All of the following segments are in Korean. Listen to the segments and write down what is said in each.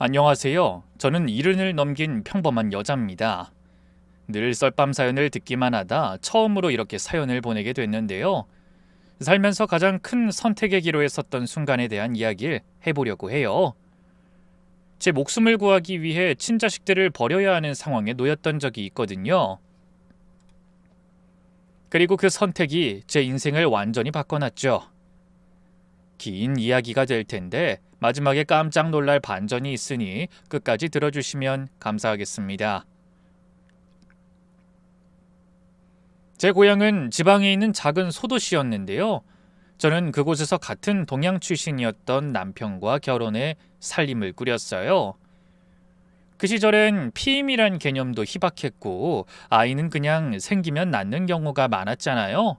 안녕하세요. 저는 70을 넘긴 평범한 여자입니다. 늘 썰밤 사연을 듣기만 하다 처음으로 이렇게 사연을 보내게 됐는데요. 살면서 가장 큰 선택의 기로에 섰던 순간에 대한 이야기를 해보려고 해요. 제 목숨을 구하기 위해 친자식들을 버려야 하는 상황에 놓였던 적이 있거든요. 그리고 그 선택이 제 인생을 완전히 바꿔놨죠. 긴 이야기가 될 텐데 마지막에 깜짝 놀랄 반전이 있으니 끝까지 들어주시면 감사하겠습니다. 제 고향은 지방에 있는 작은 소도시였는데요. 저는 그곳에서 같은 동양 출신이었던 남편과 결혼해 살림을 꾸렸어요. 그 시절엔 피임이란 개념도 희박했고 아이는 그냥 생기면 낳는 경우가 많았잖아요.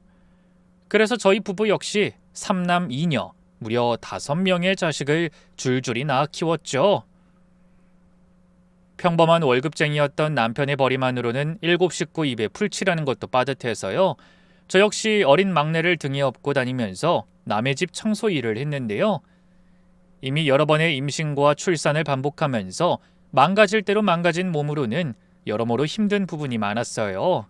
그래서 저희 부부 역시 3남 2녀, 무려 5명의 자식을 줄줄이 낳아 키웠죠. 평범한 월급쟁이였던 남편의 벌이만으로는 7식구 입에 풀칠하는 것도 빠듯해서요. 저 역시 어린 막내를 등에 업고 다니면서 남의 집 청소 일을 했는데요. 이미 여러 번의 임신과 출산을 반복하면서 망가질 대로 망가진 몸으로는 여러모로 힘든 부분이 많았어요.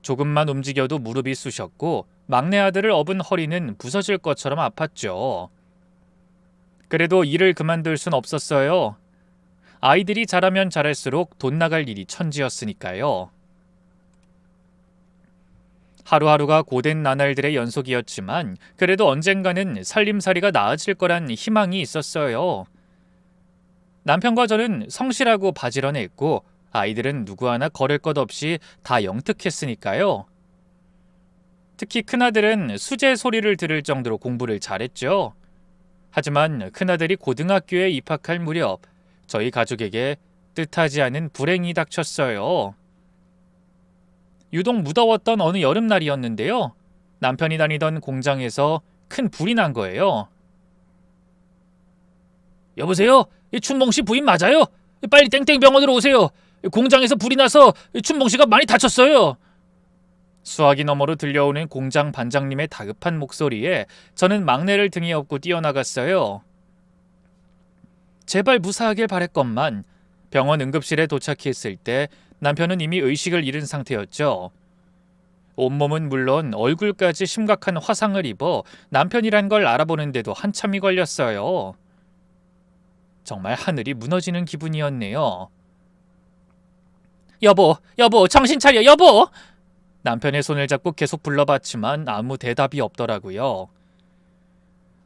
조금만 움직여도 무릎이 쑤셨고 막내 아들을 업은 허리는 부서질 것처럼 아팠죠. 그래도 일을 그만둘 순 없었어요. 아이들이 자라면 자랄수록 돈 나갈 일이 천지였으니까요. 하루하루가 고된 나날들의 연속이었지만 그래도 언젠가는 살림살이가 나아질 거란 희망이 있었어요. 남편과 저는 성실하고 바지런했고 아이들은 누구 하나 거를 것 없이 다 영특했으니까요. 특히 큰아들은 수제 소리를 들을 정도로 공부를 잘했죠. 하지만 큰아들이 고등학교에 입학할 무렵 저희 가족에게 뜻하지 않은 불행이 닥쳤어요. 유독 무더웠던 어느 여름날이었는데요. 남편이 다니던 공장에서 큰 불이 난 거예요. 여보세요? 춘봉씨 부인 맞아요? 빨리 땡땡병원으로 오세요. 공장에서 불이 나서 춘봉씨가 많이 다쳤어요. 수화기 너머로 들려오는 공장 반장님의 다급한 목소리에 저는 막내를 등에 업고 뛰어나갔어요. 제발 무사하길 바랬건만 병원 응급실에 도착했을 때 남편은 이미 의식을 잃은 상태였죠. 온몸은 물론 얼굴까지 심각한 화상을 입어 남편이란 걸 알아보는데도 한참이 걸렸어요. 정말 하늘이 무너지는 기분이었네요. 여보, 정신 차려, 여보! 남편의 손을 잡고 계속 불러봤지만 아무 대답이 없더라고요.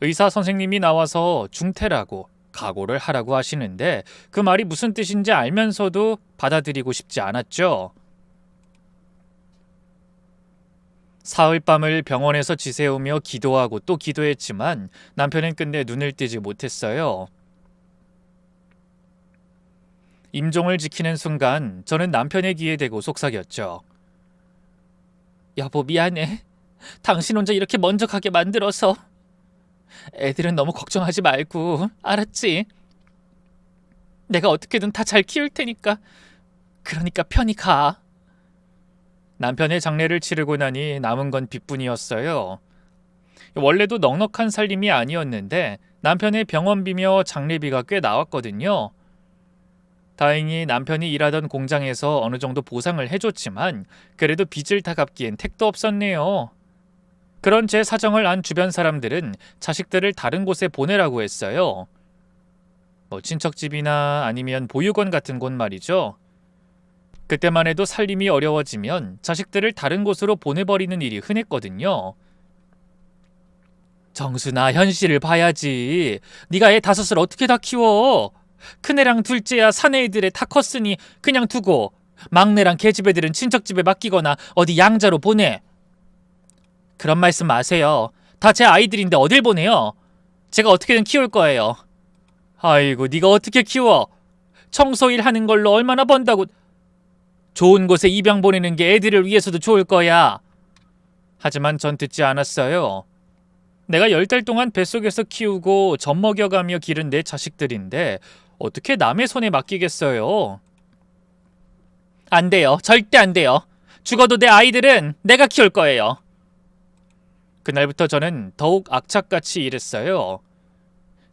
의사 선생님이 나와서 중태라고 각오를 하라고 하시는데 그 말이 무슨 뜻인지 알면서도 받아들이고 싶지 않았죠. 사흘밤을 병원에서 지새우며 기도하고 또 기도했지만 남편은 끝내 눈을 뜨지 못했어요. 임종을 지키는 순간 저는 남편의 귀에 대고 속삭였죠. 여보 미안해. 당신 혼자 이렇게 먼저 가게 만들어서. 애들은 너무 걱정하지 말고 알았지? 내가 어떻게든 다 잘 키울 테니까. 그러니까 편히 가. 남편의 장례를 치르고 나니 남은 건 빚뿐이었어요. 원래도 넉넉한 살림이 아니었는데 남편의 병원비며 장례비가 꽤 나왔거든요. 다행히 남편이 일하던 공장에서 어느 정도 보상을 해줬지만 그래도 빚을 다 갚기엔 택도 없었네요. 그런 제 사정을 안 주변 사람들은 자식들을 다른 곳에 보내라고 했어요. 친척집이나 아니면 보육원 같은 곳 말이죠. 그때만 해도 살림이 어려워지면 자식들을 다른 곳으로 보내버리는 일이 흔했거든요. 정순아, 현실을 봐야지. 네가 애 5을 어떻게 다 키워? 큰애랑 둘째야 사내애들에 다 컸으니 그냥 두고 막내랑 계집애들은 친척집에 맡기거나 어디 양자로 보내. 그런 말씀 마세요. 다 제 아이들인데 어딜 보내요? 제가 어떻게든 키울 거예요. 아이고, 네가 어떻게 키워? 청소일 하는 걸로 얼마나 번다고. 좋은 곳에 입양 보내는 게 애들을 위해서도 좋을 거야. 하지만 전 듣지 않았어요. 내가 10달 동안 뱃속에서 키우고 젖 먹여가며 기른 내 자식들인데 어떻게 남의 손에 맡기겠어요? 안 돼요. 절대 안 돼요. 죽어도 내 아이들은 내가 키울 거예요. 그날부터 저는 더욱 악착같이 일했어요.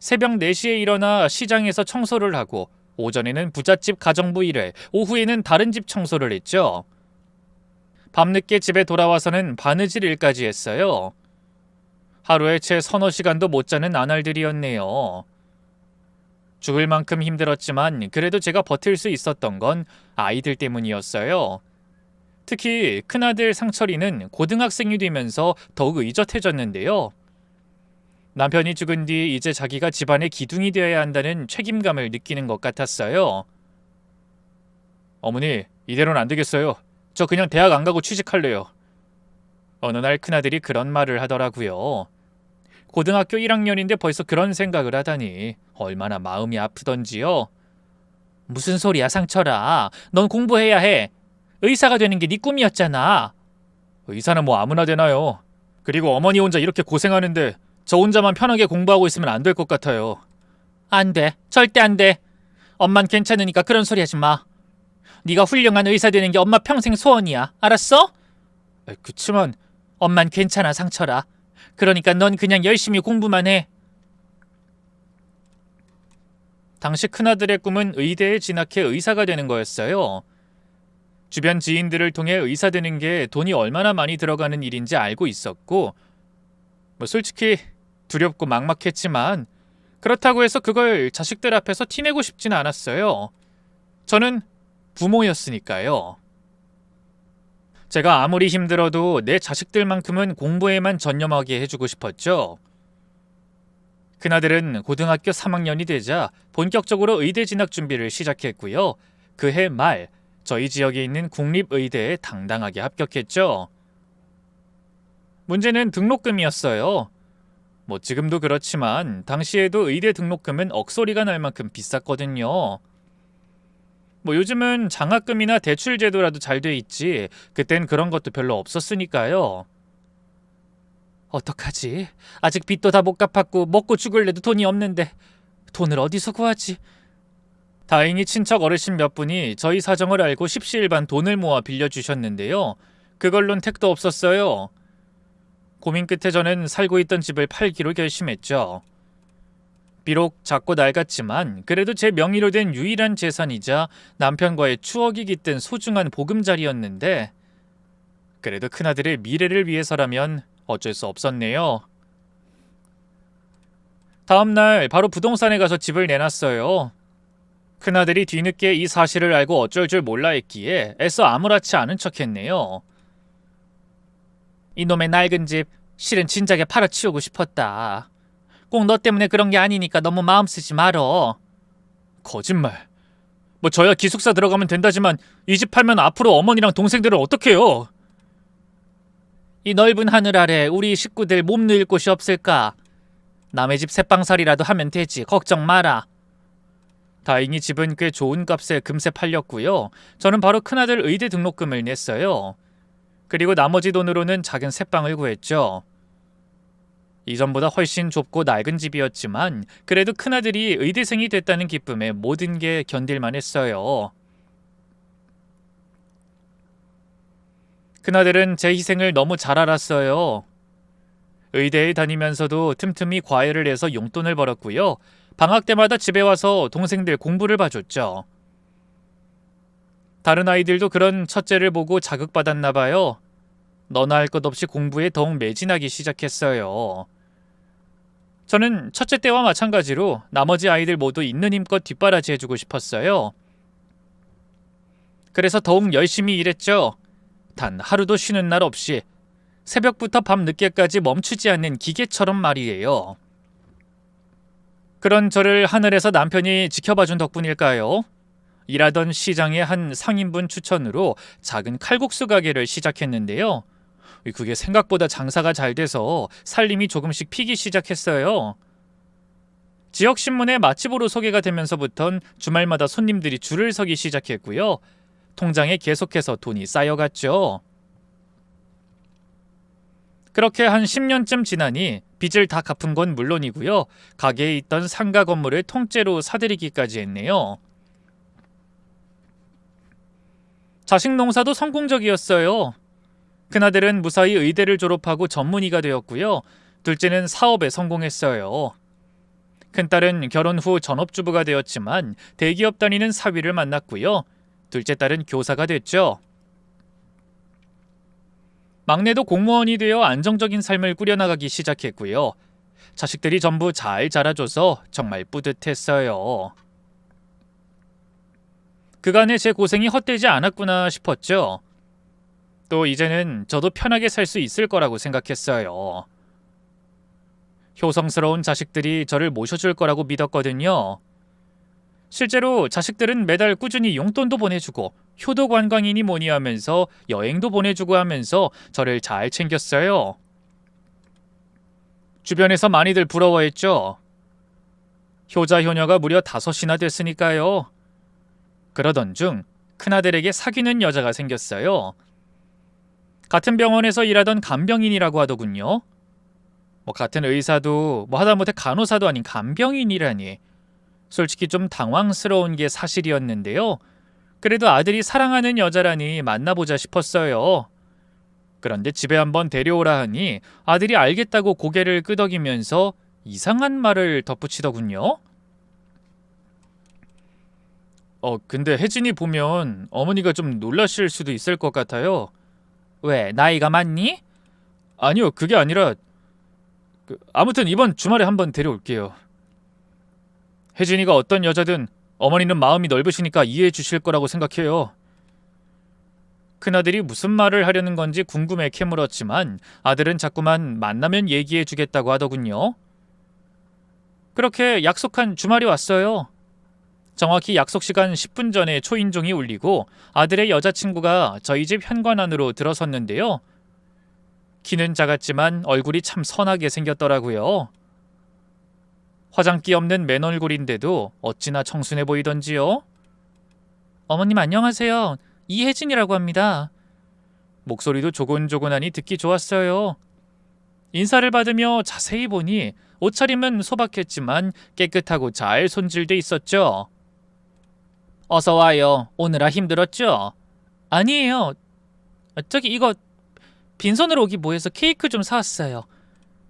새벽 4시에 일어나 시장에서 청소를 하고 오전에는 부잣집 가정부 일에, 오후에는 다른 집 청소를 했죠. 밤늦게 집에 돌아와서는 바느질 일까지 했어요. 하루에 채 서너 시간도 못 자는 나날들이었네요. 죽을 만큼 힘들었지만 그래도 제가 버틸 수 있었던 건 아이들 때문이었어요. 특히 큰아들 상철이는 고등학생이 되면서 더욱 의젓해졌는데요. 남편이 죽은 뒤 이제 자기가 집안의 기둥이 되어야 한다는 책임감을 느끼는 것 같았어요. 어머니, 이대로는 안 되겠어요. 저 그냥 대학 안 가고 취직할래요. 어느 날 큰아들이 그런 말을 하더라고요. 고등학교 1학년인데 벌써 그런 생각을 하다니 얼마나 마음이 아프던지요. 무슨 소리야, 상철아. 넌 공부해야 해. 의사가 되는 게 네 꿈이었잖아. 의사는 뭐 아무나 되나요. 그리고 어머니 혼자 이렇게 고생하는데 저 혼자만 편하게 공부하고 있으면 안 될 것 같아요. 안 돼. 절대 안 돼. 엄만 괜찮으니까 그런 소리 하지 마. 네가 훌륭한 의사 되는 게 엄마 평생 소원이야. 알았어? 그치만 엄만 괜찮아, 상철아. 그러니까 넌 그냥 열심히 공부만 해. 당시 큰아들의 꿈은 의대에 진학해 의사가 되는 거였어요. 주변 지인들을 통해 의사 되는 게 돈이 얼마나 많이 들어가는 일인지 알고 있었고, 솔직히 두렵고 막막했지만 그렇다고 해서 그걸 자식들 앞에서 티내고 싶진 않았어요. 저는 부모였으니까요. 제가 아무리 힘들어도 내 자식들만큼은 공부에만 전념하게 해주고 싶었죠. 큰아들은 고등학교 3학년이 되자 본격적으로 의대 진학 준비를 시작했고요. 그해 말 저희 지역에 있는 국립의대에 당당하게 합격했죠. 문제는 등록금이었어요. 지금도 그렇지만 당시에도 의대 등록금은 억소리가 날 만큼 비쌌거든요. 요즘은 장학금이나 대출 제도라도 잘 돼 있지 그땐 그런 것도 별로 없었으니까요. 어떡하지? 아직 빚도 다 못 갚았고 먹고 죽을래도 돈이 없는데 돈을 어디서 구하지? 다행히 친척 어르신 몇 분이 저희 사정을 알고 십시일반 돈을 모아 빌려주셨는데요. 그걸론 택도 없었어요. 고민 끝에 저는 살고 있던 집을 팔기로 결심했죠. 비록 작고 낡았지만 그래도 제 명의로 된 유일한 재산이자 남편과의 추억이 깃든 소중한 보금자리였는데 그래도 큰아들의 미래를 위해서라면 어쩔 수 없었네요. 다음날 바로 부동산에 가서 집을 내놨어요. 큰아들이 뒤늦게 이 사실을 알고 어쩔 줄 몰라 했기에 애써 아무렇지 않은 척했네요. 이놈의 낡은 집 실은 진작에 팔아치우고 싶었다. 꼭 너 때문에 그런 게 아니니까 너무 마음 쓰지 말어. 거짓말. 저야 기숙사 들어가면 된다지만 이 집 팔면 앞으로 어머니랑 동생들을 어떡해요? 이 넓은 하늘 아래 우리 식구들 몸 누일 곳이 없을까? 남의 집 새빵살이라도 하면 되지. 걱정 마라. 다행히 집은 꽤 좋은 값에 금세 팔렸고요. 저는 바로 큰아들 의대 등록금을 냈어요. 그리고 나머지 돈으로는 작은 새빵을 구했죠. 이전보다 훨씬 좁고 낡은 집이었지만 그래도 큰아들이 의대생이 됐다는 기쁨에 모든 게 견딜만 했어요. 큰아들은 제 희생을 너무 잘 알았어요. 의대에 다니면서도 틈틈이 과외를 해서 용돈을 벌었고요. 방학 때마다 집에 와서 동생들 공부를 봐줬죠. 다른 아이들도 그런 첫째를 보고 자극받았나 봐요. 너나 할 것 없이 공부에 더욱 매진하기 시작했어요. 저는 첫째 때와 마찬가지로 나머지 아이들 모두 있는 힘껏 뒷바라지 해주고 싶었어요. 그래서 더욱 열심히 일했죠. 단 하루도 쉬는 날 없이 새벽부터 밤 늦게까지 멈추지 않는 기계처럼 말이에요. 그런 저를 하늘에서 남편이 지켜봐준 덕분일까요? 일하던 시장의 한 상인분 추천으로 작은 칼국수 가게를 시작했는데요. 그게 생각보다 장사가 잘 돼서 살림이 조금씩 피기 시작했어요. 지역신문에 맛집으로 소개가 되면서부턴 주말마다 손님들이 줄을 서기 시작했고요. 통장에 계속해서 돈이 쌓여갔죠. 그렇게 한 10년쯤 지나니 빚을 다 갚은 건 물론이고요. 가게에 있던 상가 건물을 통째로 사들이기까지 했네요. 자식 농사도 성공적이었어요. 큰아들은 무사히 의대를 졸업하고 전문의가 되었고요. 둘째는 사업에 성공했어요. 큰딸은 결혼 후 전업주부가 되었지만 대기업 다니는 사위를 만났고요. 둘째 딸은 교사가 됐죠. 막내도 공무원이 되어 안정적인 삶을 꾸려나가기 시작했고요. 자식들이 전부 잘 자라줘서 정말 뿌듯했어요. 그간의 제 고생이 헛되지 않았구나 싶었죠. 또 이제는 저도 편하게 살 수 있을 거라고 생각했어요. 효성스러운 자식들이 저를 모셔줄 거라고 믿었거든요. 실제로 자식들은 매달 꾸준히 용돈도 보내주고 효도 관광이니 뭐니 하면서 여행도 보내주고 하면서 저를 잘 챙겼어요. 주변에서 많이들 부러워했죠. 효자 효녀가 무려 5이나 됐으니까요. 그러던 중 큰아들에게 사귀는 여자가 생겼어요. 같은 병원에서 일하던 간병인이라고 하더군요. 같은 의사도 하다못해 간호사도 아닌 간병인이라니. 솔직히 좀 당황스러운 게 사실이었는데요. 그래도 아들이 사랑하는 여자라니 만나보자 싶었어요. 그런데 집에 한번 데려오라 하니 아들이 알겠다고 고개를 끄덕이면서 이상한 말을 덧붙이더군요. 근데 혜진이 보면 어머니가 좀 놀라실 수도 있을 것 같아요. 왜, 나이가 많니? 아니요, 그게 아니라 아무튼 이번 주말에 한번 데려올게요. 혜진이가 어떤 여자든 어머니는 마음이 넓으시니까 이해해 주실 거라고 생각해요. 큰아들이 무슨 말을 하려는 건지 궁금해 캐물었지만 아들은 자꾸만 만나면 얘기해 주겠다고 하더군요. 그렇게 약속한 주말이 왔어요. 정확히 약속 시간 10분 전에 초인종이 울리고 아들의 여자친구가 저희 집 현관 안으로 들어섰는데요. 키는 작았지만 얼굴이 참 선하게 생겼더라고요. 화장기 없는 맨얼굴인데도 어찌나 청순해 보이던지요. 어머님 안녕하세요. 이혜진이라고 합니다. 목소리도 조곤조곤하니 듣기 좋았어요. 인사를 받으며 자세히 보니 옷차림은 소박했지만 깨끗하고 잘 손질돼 있었죠. 어서 와요. 오느라 힘들었죠? 아니에요. 저기 이거 빈손으로 오기 뭐해서 케이크 좀 사왔어요.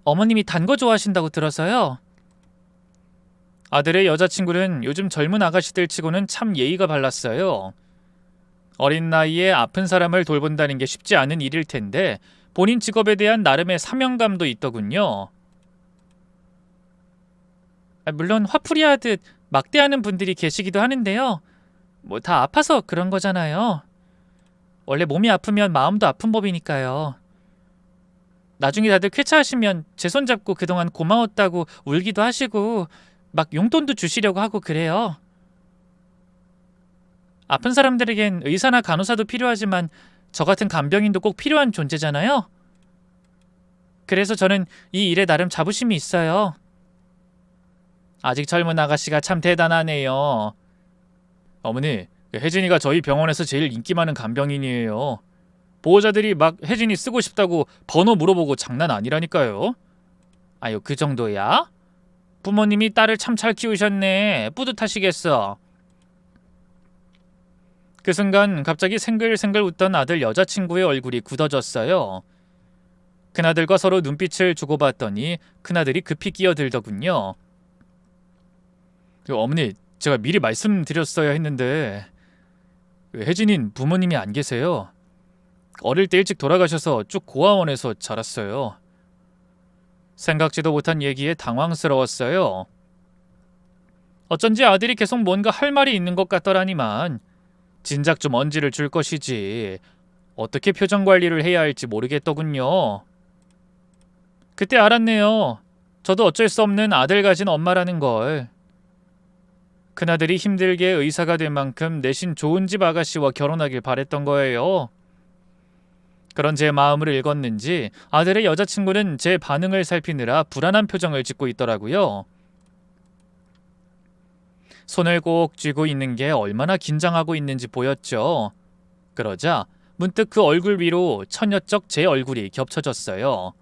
어머님이 단 거 좋아하신다고 들어서요. 아들의 여자친구는 요즘 젊은 아가씨들 치고는 참 예의가 발랐어요. 어린 나이에 아픈 사람을 돌본다는 게 쉽지 않은 일일 텐데 본인 직업에 대한 나름의 사명감도 있더군요. 물론 화풀이하듯 막대하는 분들이 계시기도 하는데요. 다 아파서 그런 거잖아요. 원래 몸이 아프면 마음도 아픈 법이니까요. 나중에 다들 쾌차하시면 제 손 잡고 그동안 고마웠다고 울기도 하시고 막 용돈도 주시려고 하고 그래요. 아픈 사람들에겐 의사나 간호사도 필요하지만 저 같은 간병인도 꼭 필요한 존재잖아요. 그래서 저는 이 일에 나름 자부심이 있어요. 아직 젊은 아가씨가 참 대단하네요. 어머니, 혜진이가 저희 병원에서 제일 인기 많은 간병인이에요. 보호자들이 막 혜진이 쓰고 싶다고 번호 물어보고 장난 아니라니까요. 아유, 그 정도야? 부모님이 딸을 참 잘 키우셨네. 뿌듯하시겠어. 그 순간 갑자기 생글생글 웃던 아들 여자친구의 얼굴이 굳어졌어요. 큰아들과 서로 눈빛을 주고받더니 큰아들이 급히 끼어들더군요. 어머니, 제가 미리 말씀드렸어야 했는데 혜진인 부모님이 안 계세요. 어릴 때 일찍 돌아가셔서 쭉 고아원에서 자랐어요. 생각지도 못한 얘기에 당황스러웠어요. 어쩐지 아들이 계속 뭔가 할 말이 있는 것 같더라니만 진작 좀 언지를 줄 것이지 어떻게 표정 관리를 해야 할지 모르겠더군요. 그때 알았네요. 저도 어쩔 수 없는 아들 가진 엄마라는 걸. 큰아들이 힘들게 의사가 될 만큼 내신 좋은 집 아가씨와 결혼하길 바랬던 거예요. 그런 제 마음을 읽었는지 아들의 여자친구는 제 반응을 살피느라 불안한 표정을 짓고 있더라고요. 손을 꼭 쥐고 있는 게 얼마나 긴장하고 있는지 보였죠. 그러자 문득 그 얼굴 위로 처녀쩍 제 얼굴이 겹쳐졌어요.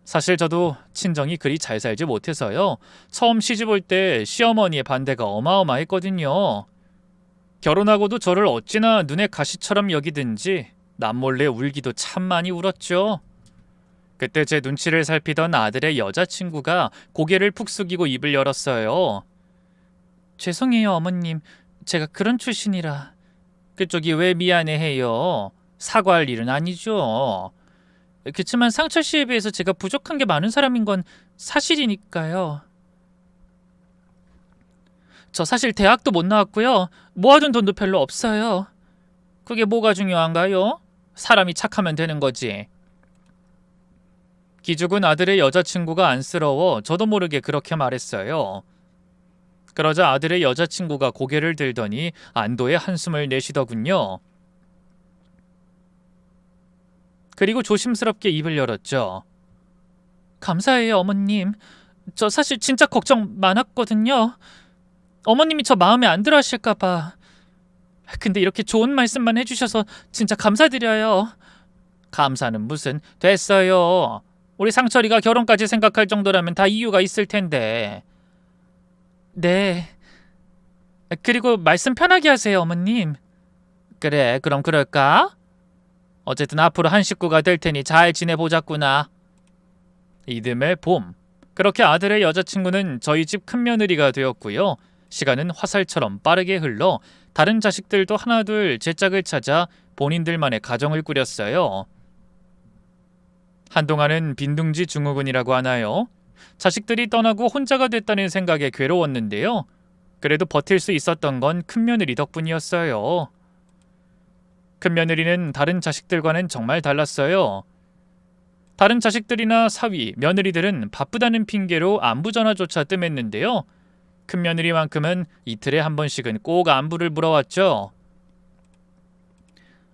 사실 저도 친정이 그리 잘 살지 못해서요. 처음 시집 올 때 시어머니의 반대가 어마어마했거든요. 결혼하고도 저를 어찌나 눈에 가시처럼 여기든지 남몰래 울기도 참 많이 울었죠. 그때 제 눈치를 살피던 아들의 여자친구가 고개를 푹 숙이고 입을 열었어요. 죄송해요, 어머님. 제가 그런 출신이라. 그쪽이 왜 미안해해요? 사과할 일은 아니죠. 그치만 상철 씨에 비해서 제가 부족한 게 많은 사람인 건 사실이니까요. 저 사실 대학도 못 나왔고요. 모아둔 돈도 별로 없어요. 그게 뭐가 중요한가요? 사람이 착하면 되는 거지. 기죽은 아들의 여자친구가 안쓰러워 저도 모르게 그렇게 말했어요. 그러자 아들의 여자친구가 고개를 들더니 안도의 한숨을 내쉬더군요. 그리고 조심스럽게 입을 열었죠. 감사해요, 어머님. 저 사실 진짜 걱정 많았거든요. 어머님이 저 마음에 안 들어 하실까 봐. 근데 이렇게 좋은 말씀만 해주셔서 진짜 감사드려요. 감사는 무슨. 됐어요. 우리 상철이가 결혼까지 생각할 정도라면 다 이유가 있을 텐데. 네. 그리고 말씀 편하게 하세요, 어머님. 그래, 그럼 그럴까? 어쨌든 앞으로 한 식구가 될 테니 잘 지내보자꾸나. 이듬해 봄. 그렇게 아들의 여자친구는 저희 집 큰며느리가 되었고요. 시간은 화살처럼 빠르게 흘러 다른 자식들도 하나둘 제 짝을 찾아 본인들만의 가정을 꾸렸어요. 한동안은 빈둥지 증후군이라고 하나요? 자식들이 떠나고 혼자가 됐다는 생각에 괴로웠는데요. 그래도 버틸 수 있었던 건 큰며느리 덕분이었어요. 큰며느리는 다른 자식들과는 정말 달랐어요. 다른 자식들이나 사위, 며느리들은 바쁘다는 핑계로 안부 전화조차 뜸했는데요. 큰며느리만큼은 이틀에 한 번씩은 꼭 안부를 물어왔죠.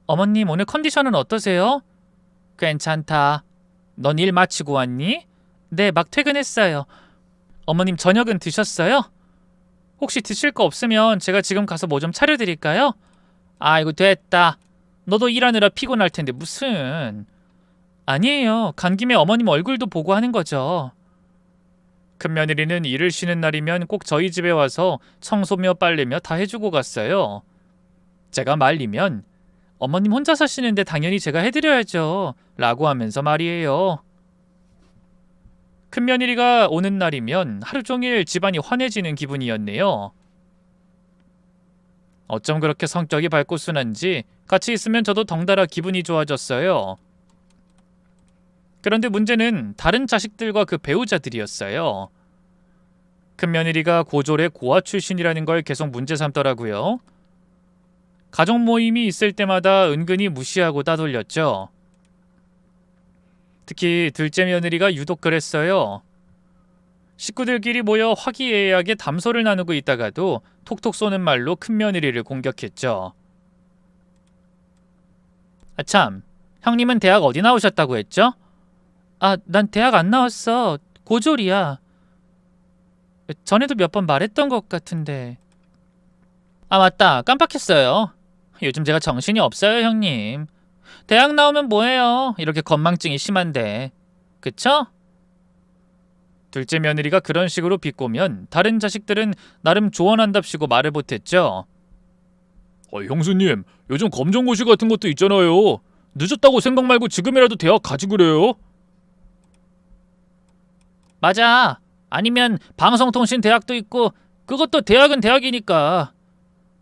어머님, 오늘 컨디션은 어떠세요? 괜찮다. 넌 일 마치고 왔니? 네, 막 퇴근했어요. 어머님, 저녁은 드셨어요? 혹시 드실 거 없으면 제가 지금 가서 뭐 좀 차려드릴까요? 아이고, 됐다. 너도 일하느라 피곤할 텐데 무슨. 아니에요. 간 김에 어머님 얼굴도 보고 하는 거죠. 큰며느리는 일을 쉬는 날이면 꼭 저희 집에 와서 청소며 빨래며 다 해주고 갔어요. 제가 말리면 어머님 혼자 사시는데 당연히 제가 해드려야죠 라고 하면서 말이에요. 큰며느리가 오는 날이면 하루 종일 집안이 환해지는 기분이었네요. 어쩜 그렇게 성격이 밝고 순한지 같이 있으면 저도 덩달아 기분이 좋아졌어요. 그런데 문제는 다른 자식들과 그 배우자들이었어요. 큰며느리가 고졸의 고아 출신이라는 걸 계속 문제 삼더라고요. 가족 모임이 있을 때마다 은근히 무시하고 따돌렸죠. 특히 둘째 며느리가 유독 그랬어요. 식구들끼리 모여 화기애애하게 담소를 나누고 있다가도 톡톡 쏘는 말로 큰며느리를 공격했죠. 참, 형님은 대학 어디 나오셨다고 했죠? 난 대학 안 나왔어. 고졸이야. 전에도 몇 번 말했던 것 같은데. 맞다. 깜빡했어요. 요즘 제가 정신이 없어요, 형님. 대학 나오면 뭐해요? 이렇게 건망증이 심한데. 그쵸? 둘째 며느리가 그런 식으로 비꼬면 다른 자식들은 나름 조언한답시고 말을 못했죠. 형수님, 요즘 검정고시 같은 것도 있잖아요. 늦었다고 생각 말고 지금이라도 대학 가지 그래요? 맞아. 아니면 방송통신대학도 있고 그것도 대학은 대학이니까.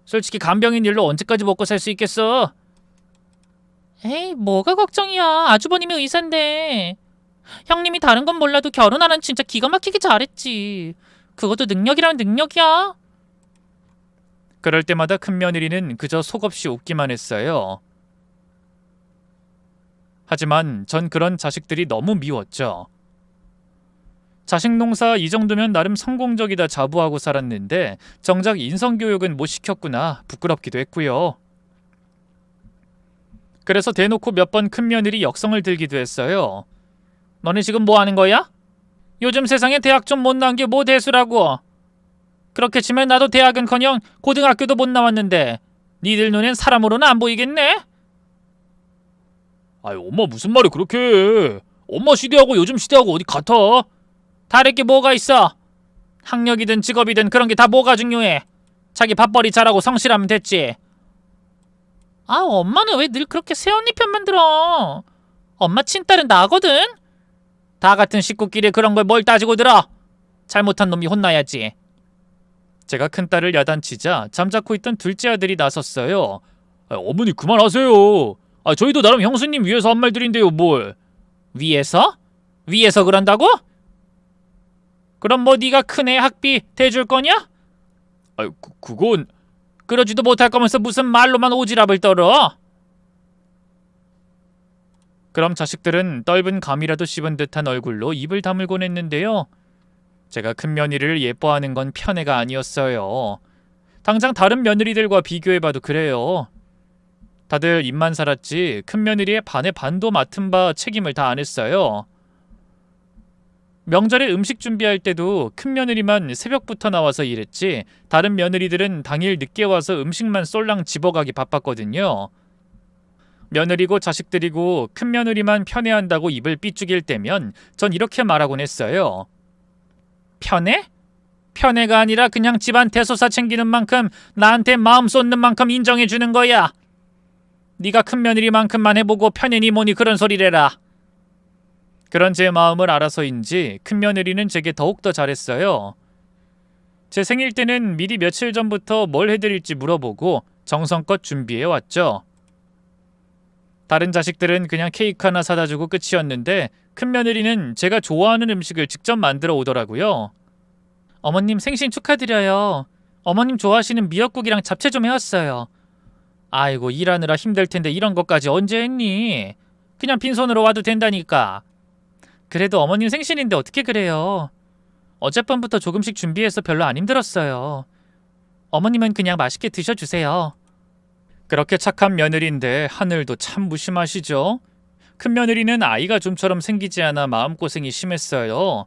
솔직히 간병인 일로 언제까지 먹고 살 수 있겠어? 에이, 뭐가 걱정이야. 아주버님이 의사인데. 형님이 다른 건 몰라도 결혼 하나는 진짜 기가 막히게 잘했지. 그것도 능력이란 능력이야. 그럴 때마다 큰며느리는 그저 속없이 웃기만 했어요. 하지만 전 그런 자식들이 너무 미웠죠. 자식 농사 이 정도면 나름 성공적이다 자부하고 살았는데 정작 인성교육은 못 시켰구나 부끄럽기도 했고요. 그래서 대놓고 몇 번 큰며느리 역성을 들기도 했어요. 너네 지금 뭐 하는 거야? 요즘 세상에 대학 좀 못 나온 게 뭐 대수라고. 그렇게 치면 나도 대학은커녕 고등학교도 못 나왔는데 니들 눈엔 사람으로는 안 보이겠네? 엄마 무슨 말을 그렇게 해. 엄마 시대하고 요즘 시대하고 어디 같아? 다를 게 뭐가 있어? 학력이든 직업이든 그런 게 다 뭐가 중요해? 자기 밥벌이 잘하고 성실하면 됐지. 엄마는 왜 늘 그렇게 새언니 편만 들어? 엄마 친딸은 나거든? 다 같은 식구끼리 그런 걸 뭘 따지고 들어. 잘못한 놈이 혼나야지. 제가 큰딸을 야단치자 잠자코 있던 둘째 아들이 나섰어요. 어머니 그만하세요. 저희도 나름 형수님 위해서 한 말들인데요 뭘. 위해서? 위해서 그런다고? 그럼 뭐 네가 큰애 학비 대줄 거냐? 그건... 그러지도 못할 거면서 무슨 말로만 오지랖을 떨어? 그럼 자식들은 떫은 감이라도 씹은 듯한 얼굴로 입을 다물곤 했는데요. 제가 큰 며느리를 예뻐하는 건 편애가 아니었어요. 당장 다른 며느리들과 비교해봐도 그래요. 다들 입만 살았지 큰 며느리의 반의 반도 맡은 바 책임을 다 안 했어요. 명절에 음식 준비할 때도 큰 며느리만 새벽부터 나와서 일했지 다른 며느리들은 당일 늦게 와서 음식만 쏠랑 집어가기 바빴거든요. 며느리고 자식들이고 큰 며느리만 편애한다고 입을 삐죽일 때면 전 이렇게 말하곤 했어요. 편애? 편애가 아니라 그냥 집안 대소사 챙기는 만큼 나한테 마음 쏟는 만큼 인정해주는 거야. 네가 큰 며느리만큼만 해보고 편애니 뭐니 그런 소리래라. 그런 제 마음을 알아서인지 큰 며느리는 제게 더욱더 잘했어요. 제 생일 때는 미리 며칠 전부터 뭘 해드릴지 물어보고 정성껏 준비해왔죠. 다른 자식들은 그냥 케이크 하나 사다 주고 끝이었는데 큰 며느리는 제가 좋아하는 음식을 직접 만들어 오더라고요. 어머님 생신 축하드려요. 어머님 좋아하시는 미역국이랑 잡채 좀 해왔어요. 아이고 일하느라 힘들 텐데 이런 것까지 언제 했니? 그냥 빈손으로 와도 된다니까. 그래도 어머님 생신인데 어떻게 그래요? 어젯밤부터 조금씩 준비해서 별로 안 힘들었어요. 어머님은 그냥 맛있게 드셔주세요. 그렇게 착한 며느리인데 하늘도 참 무심하시죠? 큰 며느리는 아이가 좀처럼 생기지 않아 마음고생이 심했어요.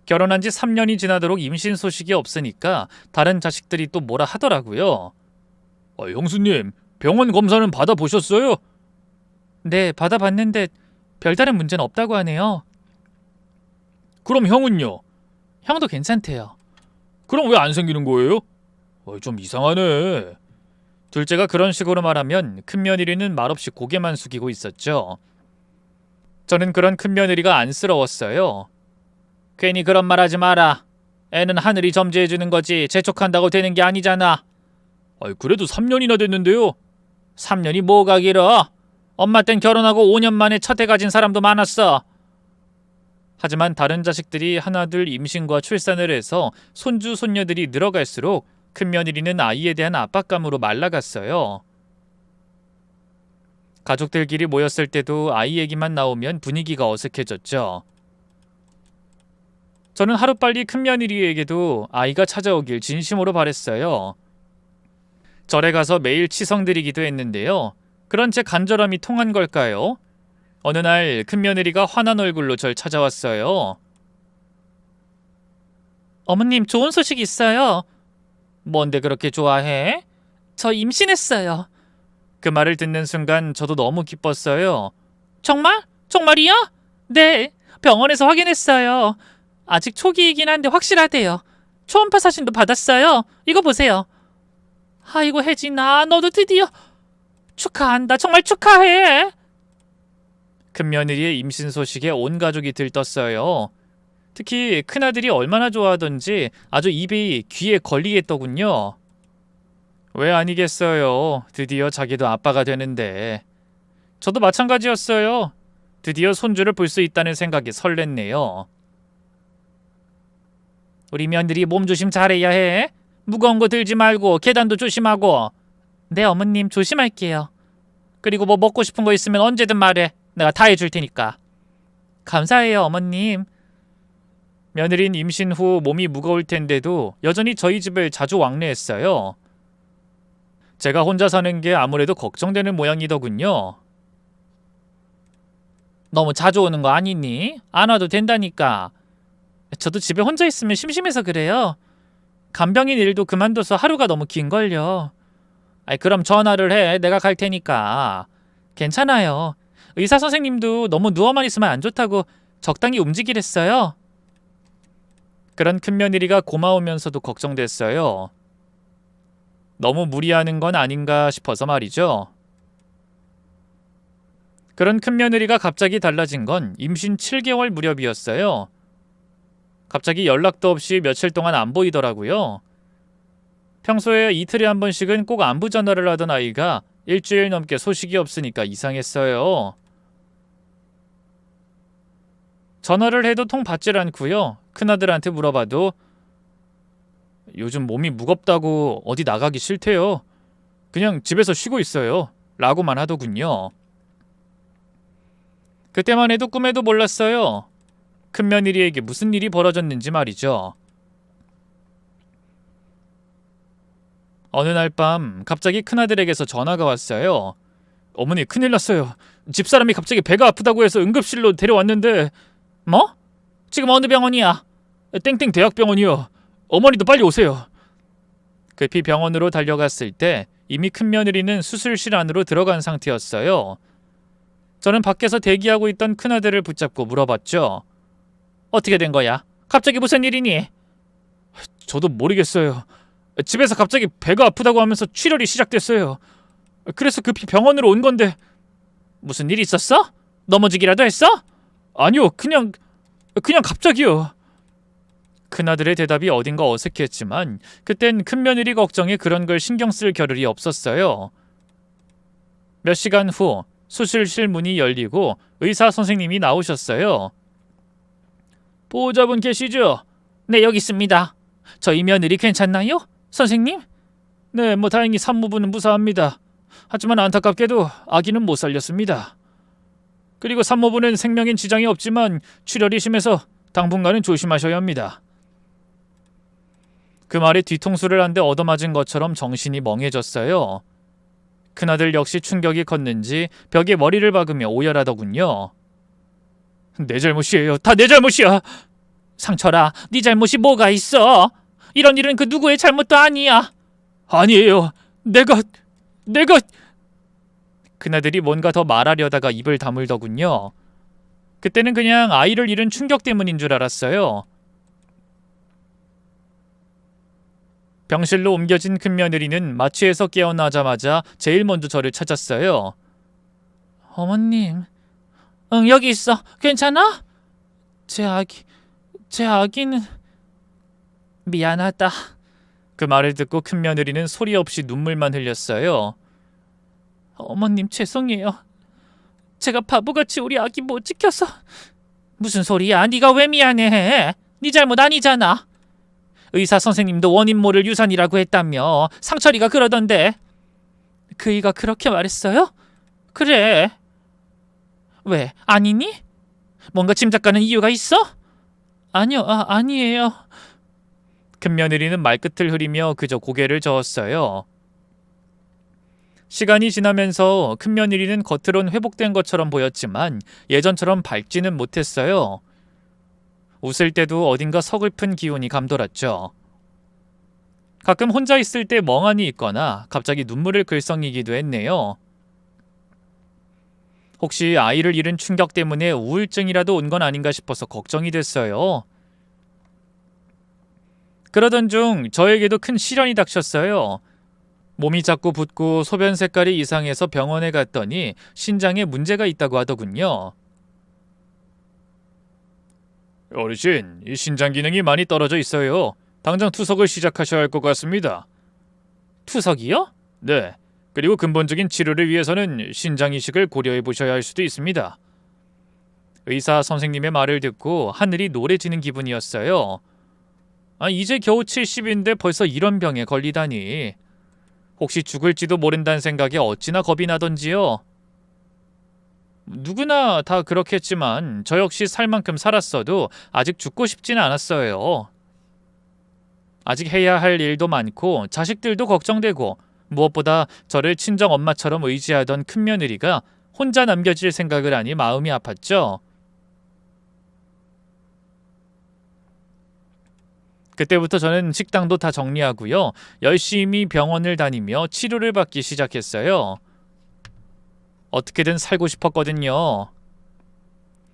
결혼한 지 3년이 지나도록 임신 소식이 없으니까 다른 자식들이 또 뭐라 하더라고요. 형수님, 병원 검사는 받아보셨어요? 네, 받아봤는데 별다른 문제는 없다고 하네요. 그럼 형은요? 형도 괜찮대요. 그럼 왜 안 생기는 거예요? 좀 이상하네. 둘째가 그런 식으로 말하면 큰며느리는 말없이 고개만 숙이고 있었죠. 저는 그런 큰며느리가 안쓰러웠어요. 괜히 그런 말 하지 마라. 애는 하늘이 점지해주는 거지 재촉한다고 되는 게 아니잖아. 그래도 3년이나 됐는데요. 3년이 뭐가 길어? 엄마 땐 결혼하고 5년 만에 첫 애 가진 사람도 많았어. 하지만 다른 자식들이 하나둘 임신과 출산을 해서 손주 손녀들이 늘어갈수록 큰며느리는 아이에 대한 압박감으로 말라갔어요. 가족들끼리 모였을 때도 아이 얘기만 나오면 분위기가 어색해졌죠. 저는 하루빨리 큰며느리에게도 아이가 찾아오길 진심으로 바랬어요. 절에 가서 매일 치성드리기도 했는데요. 그런 제 간절함이 통한 걸까요? 어느 날 큰며느리가 화난 얼굴로 절 찾아왔어요. 어머님 좋은 소식 있어요. 뭔데 그렇게 좋아해? 저 임신했어요. 그 말을 듣는 순간 저도 너무 기뻤어요. 정말? 정말이야? 네, 병원에서 확인했어요. 아직 초기이긴 한데 확실하대요. 초음파 사진도 받았어요. 이거 보세요. 아이고 혜진아, 너도 드디어... 축하한다. 정말 축하해. 큰며느리의 임신 소식에 온 가족이 들떴어요. 특히 큰아들이 얼마나 좋아하던지 아주 입이 귀에 걸리겠더군요. 왜 아니겠어요. 드디어 자기도 아빠가 되는데. 저도 마찬가지였어요. 드디어 손주를 볼 수 있다는 생각이 설렜네요. 우리 며느리 몸조심 잘해야 해. 무거운 거 들지 말고 계단도 조심하고. 네 어머님 조심할게요. 그리고 뭐 먹고 싶은 거 있으면 언제든 말해. 내가 다 해줄 테니까. 감사해요 어머님. 며느린 임신 후 몸이 무거울 텐데도 여전히 저희 집을 자주 왕래했어요. 제가 혼자 사는 게 아무래도 걱정되는 모양이더군요. 너무 자주 오는 거 아니니? 안 와도 된다니까. 저도 집에 혼자 있으면 심심해서 그래요. 간병인 일도 그만둬서 하루가 너무 긴걸요. 그럼 전화를 해. 내가 갈 테니까. 괜찮아요. 의사 선생님도 너무 누워만 있으면 안 좋다고 적당히 움직이랬어요. 그런 큰며느리가 고마우면서도 걱정됐어요. 너무 무리하는 건 아닌가 싶어서 말이죠. 그런 큰며느리가 갑자기 달라진 건 임신 7개월 무렵이었어요. 갑자기 연락도 없이 며칠 동안 안 보이더라고요. 평소에 이틀에 한 번씩은 꼭 안부 전화를 하던 아이가 일주일 넘게 소식이 없으니까 이상했어요. 전화를 해도 통 받질 않고요. 큰아들한테 물어봐도 요즘 몸이 무겁다고 어디 나가기 싫대요. 그냥 집에서 쉬고 있어요. 라고만 하더군요. 그때만 해도 꿈에도 몰랐어요. 큰며느리에게 무슨 일이 벌어졌는지 말이죠. 어느 날 밤 갑자기 큰아들에게서 전화가 왔어요. 어머니 큰일 났어요. 집사람이 갑자기 배가 아프다고 해서 응급실로 데려왔는데. 뭐? 지금 어느 병원이야? 땡땡 대학병원이요. 어머니도 빨리 오세요. 급히 병원으로 달려갔을 때 이미 큰며느리는 수술실 안으로 들어간 상태였어요. 저는 밖에서 대기하고 있던 큰아들을 붙잡고 물어봤죠. 어떻게 된 거야? 갑자기 무슨 일이니? 저도 모르겠어요. 집에서 갑자기 배가 아프다고 하면서 출혈이 시작됐어요. 그래서 급히 병원으로 온 건데. 무슨 일 있었어? 넘어지기라도 했어? 아니요, 그냥 갑자기요. 큰아들의 대답이 어딘가 어색했지만 그땐 큰며느리 걱정에 그런 걸 신경 쓸 겨를이 없었어요. 몇 시간 후 수술실 문이 열리고 의사 선생님이 나오셨어요. 보호자분 계시죠? 네, 여기 있습니다. 저희 며느리 괜찮나요? 선생님? 네, 다행히 산모분은 무사합니다. 하지만 안타깝게도 아기는 못 살렸습니다. 그리고 산모분은 생명엔 지장이 없지만 출혈이 심해서 당분간은 조심하셔야 합니다. 그 말에 뒤통수를 한 대 얻어맞은 것처럼 정신이 멍해졌어요. 큰아들 역시 충격이 컸는지 벽에 머리를 박으며 오열하더군요. 내 잘못이에요. 다 내 잘못이야. 상철아, 네 잘못이 뭐가 있어? 이런 일은 그 누구의 잘못도 아니야. 아니에요. 내가... 큰아들이 뭔가 더 말하려다가 입을 다물더군요. 그때는 그냥 아이를 잃은 충격 때문인 줄 알았어요. 병실로 옮겨진 큰며느리는 마취에서 깨어나자마자 제일 먼저 저를 찾았어요. 어머님, 응, 여기 있어. 괜찮아? 제 아기는... 미안하다. 그 말을 듣고 큰며느리는 소리 없이 눈물만 흘렸어요. 어머님, 죄송해요. 제가 바보같이 우리 아기 못 지켜서. 무슨 소리야? 네가 왜 미안해? 네 잘못 아니잖아. 의사 선생님도 원인 모를 유산이라고 했다며. 상철이가 그러던데. 그이가 그렇게 말했어요? 그래. 왜? 아니니? 뭔가 짐작가는 이유가 있어? 아니요, 아니에요. 큰며느리는 말끝을 흐리며 그저 고개를 저었어요. 시간이 지나면서 큰며느리는 겉으론 회복된 것처럼 보였지만 예전처럼 밝지는 못했어요. 웃을 때도 어딘가 서글픈 기운이 감돌았죠. 가끔 혼자 있을 때 멍하니 있거나 갑자기 눈물을 글썽이기도 했네요. 혹시 아이를 잃은 충격 때문에 우울증이라도 온 건 아닌가 싶어서 걱정이 됐어요. 그러던 중 저에게도 큰 시련이 닥쳤어요. 몸이 자꾸 붓고 소변 색깔이 이상해서 병원에 갔더니 신장에 문제가 있다고 하더군요. 어르신, 이 신장 기능이 많이 떨어져 있어요. 당장 투석을 시작하셔야 할 것 같습니다. 투석이요? 네. 그리고 근본적인 치료를 위해서는 신장 이식을 고려해 보셔야 할 수도 있습니다. 의사 선생님의 말을 듣고 하늘이 노래지는 기분이었어요. 이제 겨우 70인데 벌써 이런 병에 걸리다니. 혹시 죽을지도 모른다는 생각에 어찌나 겁이 나던지요. 누구나 다 그렇겠지만 저 역시 살 만큼 살았어도 아직 죽고 싶지는 않았어요. 아직 해야 할 일도 많고 자식들도 걱정되고 무엇보다 저를 친정 엄마처럼 의지하던 큰며느리가 혼자 남겨질 생각을 하니 마음이 아팠죠. 그때부터 저는 식당도 다 정리하고요. 열심히 병원을 다니며 치료를 받기 시작했어요. 어떻게든 살고 싶었거든요.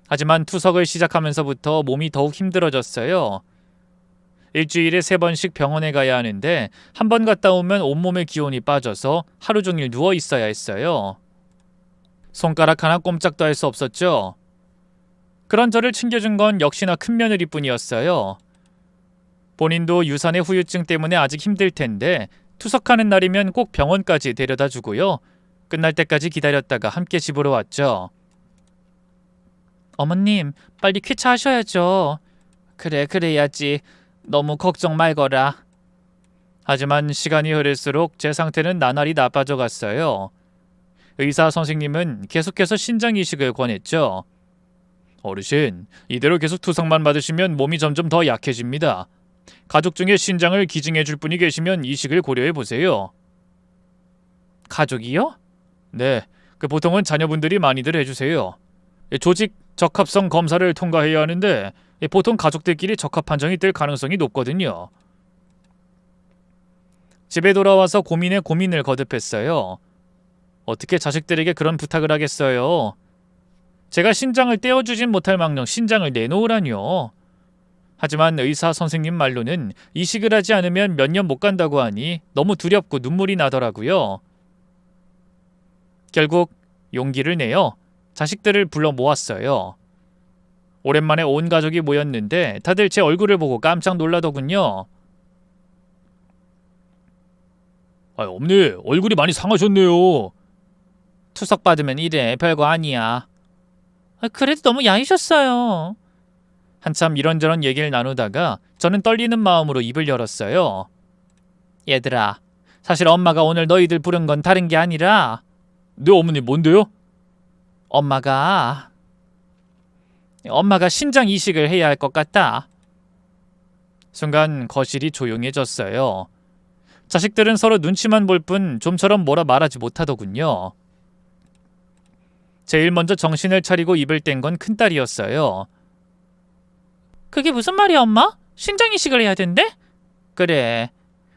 하지만 투석을 시작하면서부터 몸이 더욱 힘들어졌어요. 일주일에 3번씩 병원에 가야 하는데 한 번 갔다 오면 온몸의 기운이 빠져서 하루 종일 누워 있어야 했어요. 손가락 하나 꼼짝도 할 수 없었죠. 그런 저를 챙겨준 건 역시나 큰 며느리뿐이었어요. 본인도 유산의 후유증 때문에 아직 힘들 텐데 투석하는 날이면 꼭 병원까지 데려다 주고요. 끝날 때까지 기다렸다가 함께 집으로 왔죠. 어머님, 빨리 쾌차하셔야죠. 그래, 그래야지. 너무 걱정 말거라. 하지만 시간이 흐를수록 제 상태는 나날이 나빠져 갔어요. 의사 선생님은 계속해서 신장 이식을 권했죠. 어르신, 이대로 계속 투석만 받으시면 몸이 점점 더 약해집니다. 가족 중에 신장을 기증해 줄 분이 계시면 이식을 고려해 보세요. 가족이요? 네, 보통은 자녀분들이 많이들 해주세요. 조직 적합성 검사를 통과해야 하는데 보통 가족들끼리 적합 판정이 될 가능성이 높거든요. 집에 돌아와서 고민에 고민을 거듭했어요. 어떻게 자식들에게 그런 부탁을 하겠어요. 제가 신장을 떼어주진 못할 망정 신장을 내놓으라뇨. 하지만 의사 선생님 말로는 이식을 하지 않으면 몇 년 못 간다고 하니 너무 두렵고 눈물이 나더라고요. 결국 용기를 내어 자식들을 불러 모았어요. 오랜만에 온 가족이 모였는데 다들 제 얼굴을 보고 깜짝 놀라더군요. 어머니, 얼굴이 많이 상하셨네요. 투석 받으면 이래, 별거 아니야. 그래도 너무 야이셨어요. 한참 이런저런 얘기를 나누다가 저는 떨리는 마음으로 입을 열었어요. 얘들아, 사실 엄마가 오늘 너희들 부른 건 다른 게 아니라. 네, 어머니, 뭔데요? 엄마가 신장 이식을 해야 할 것 같다. 순간 거실이 조용해졌어요. 자식들은 서로 눈치만 볼 뿐 좀처럼 뭐라 말하지 못하더군요. 제일 먼저 정신을 차리고 입을 뗀 건 큰딸이었어요. 그게 무슨 말이야, 엄마? 신장 이식을 해야 된대? 그래.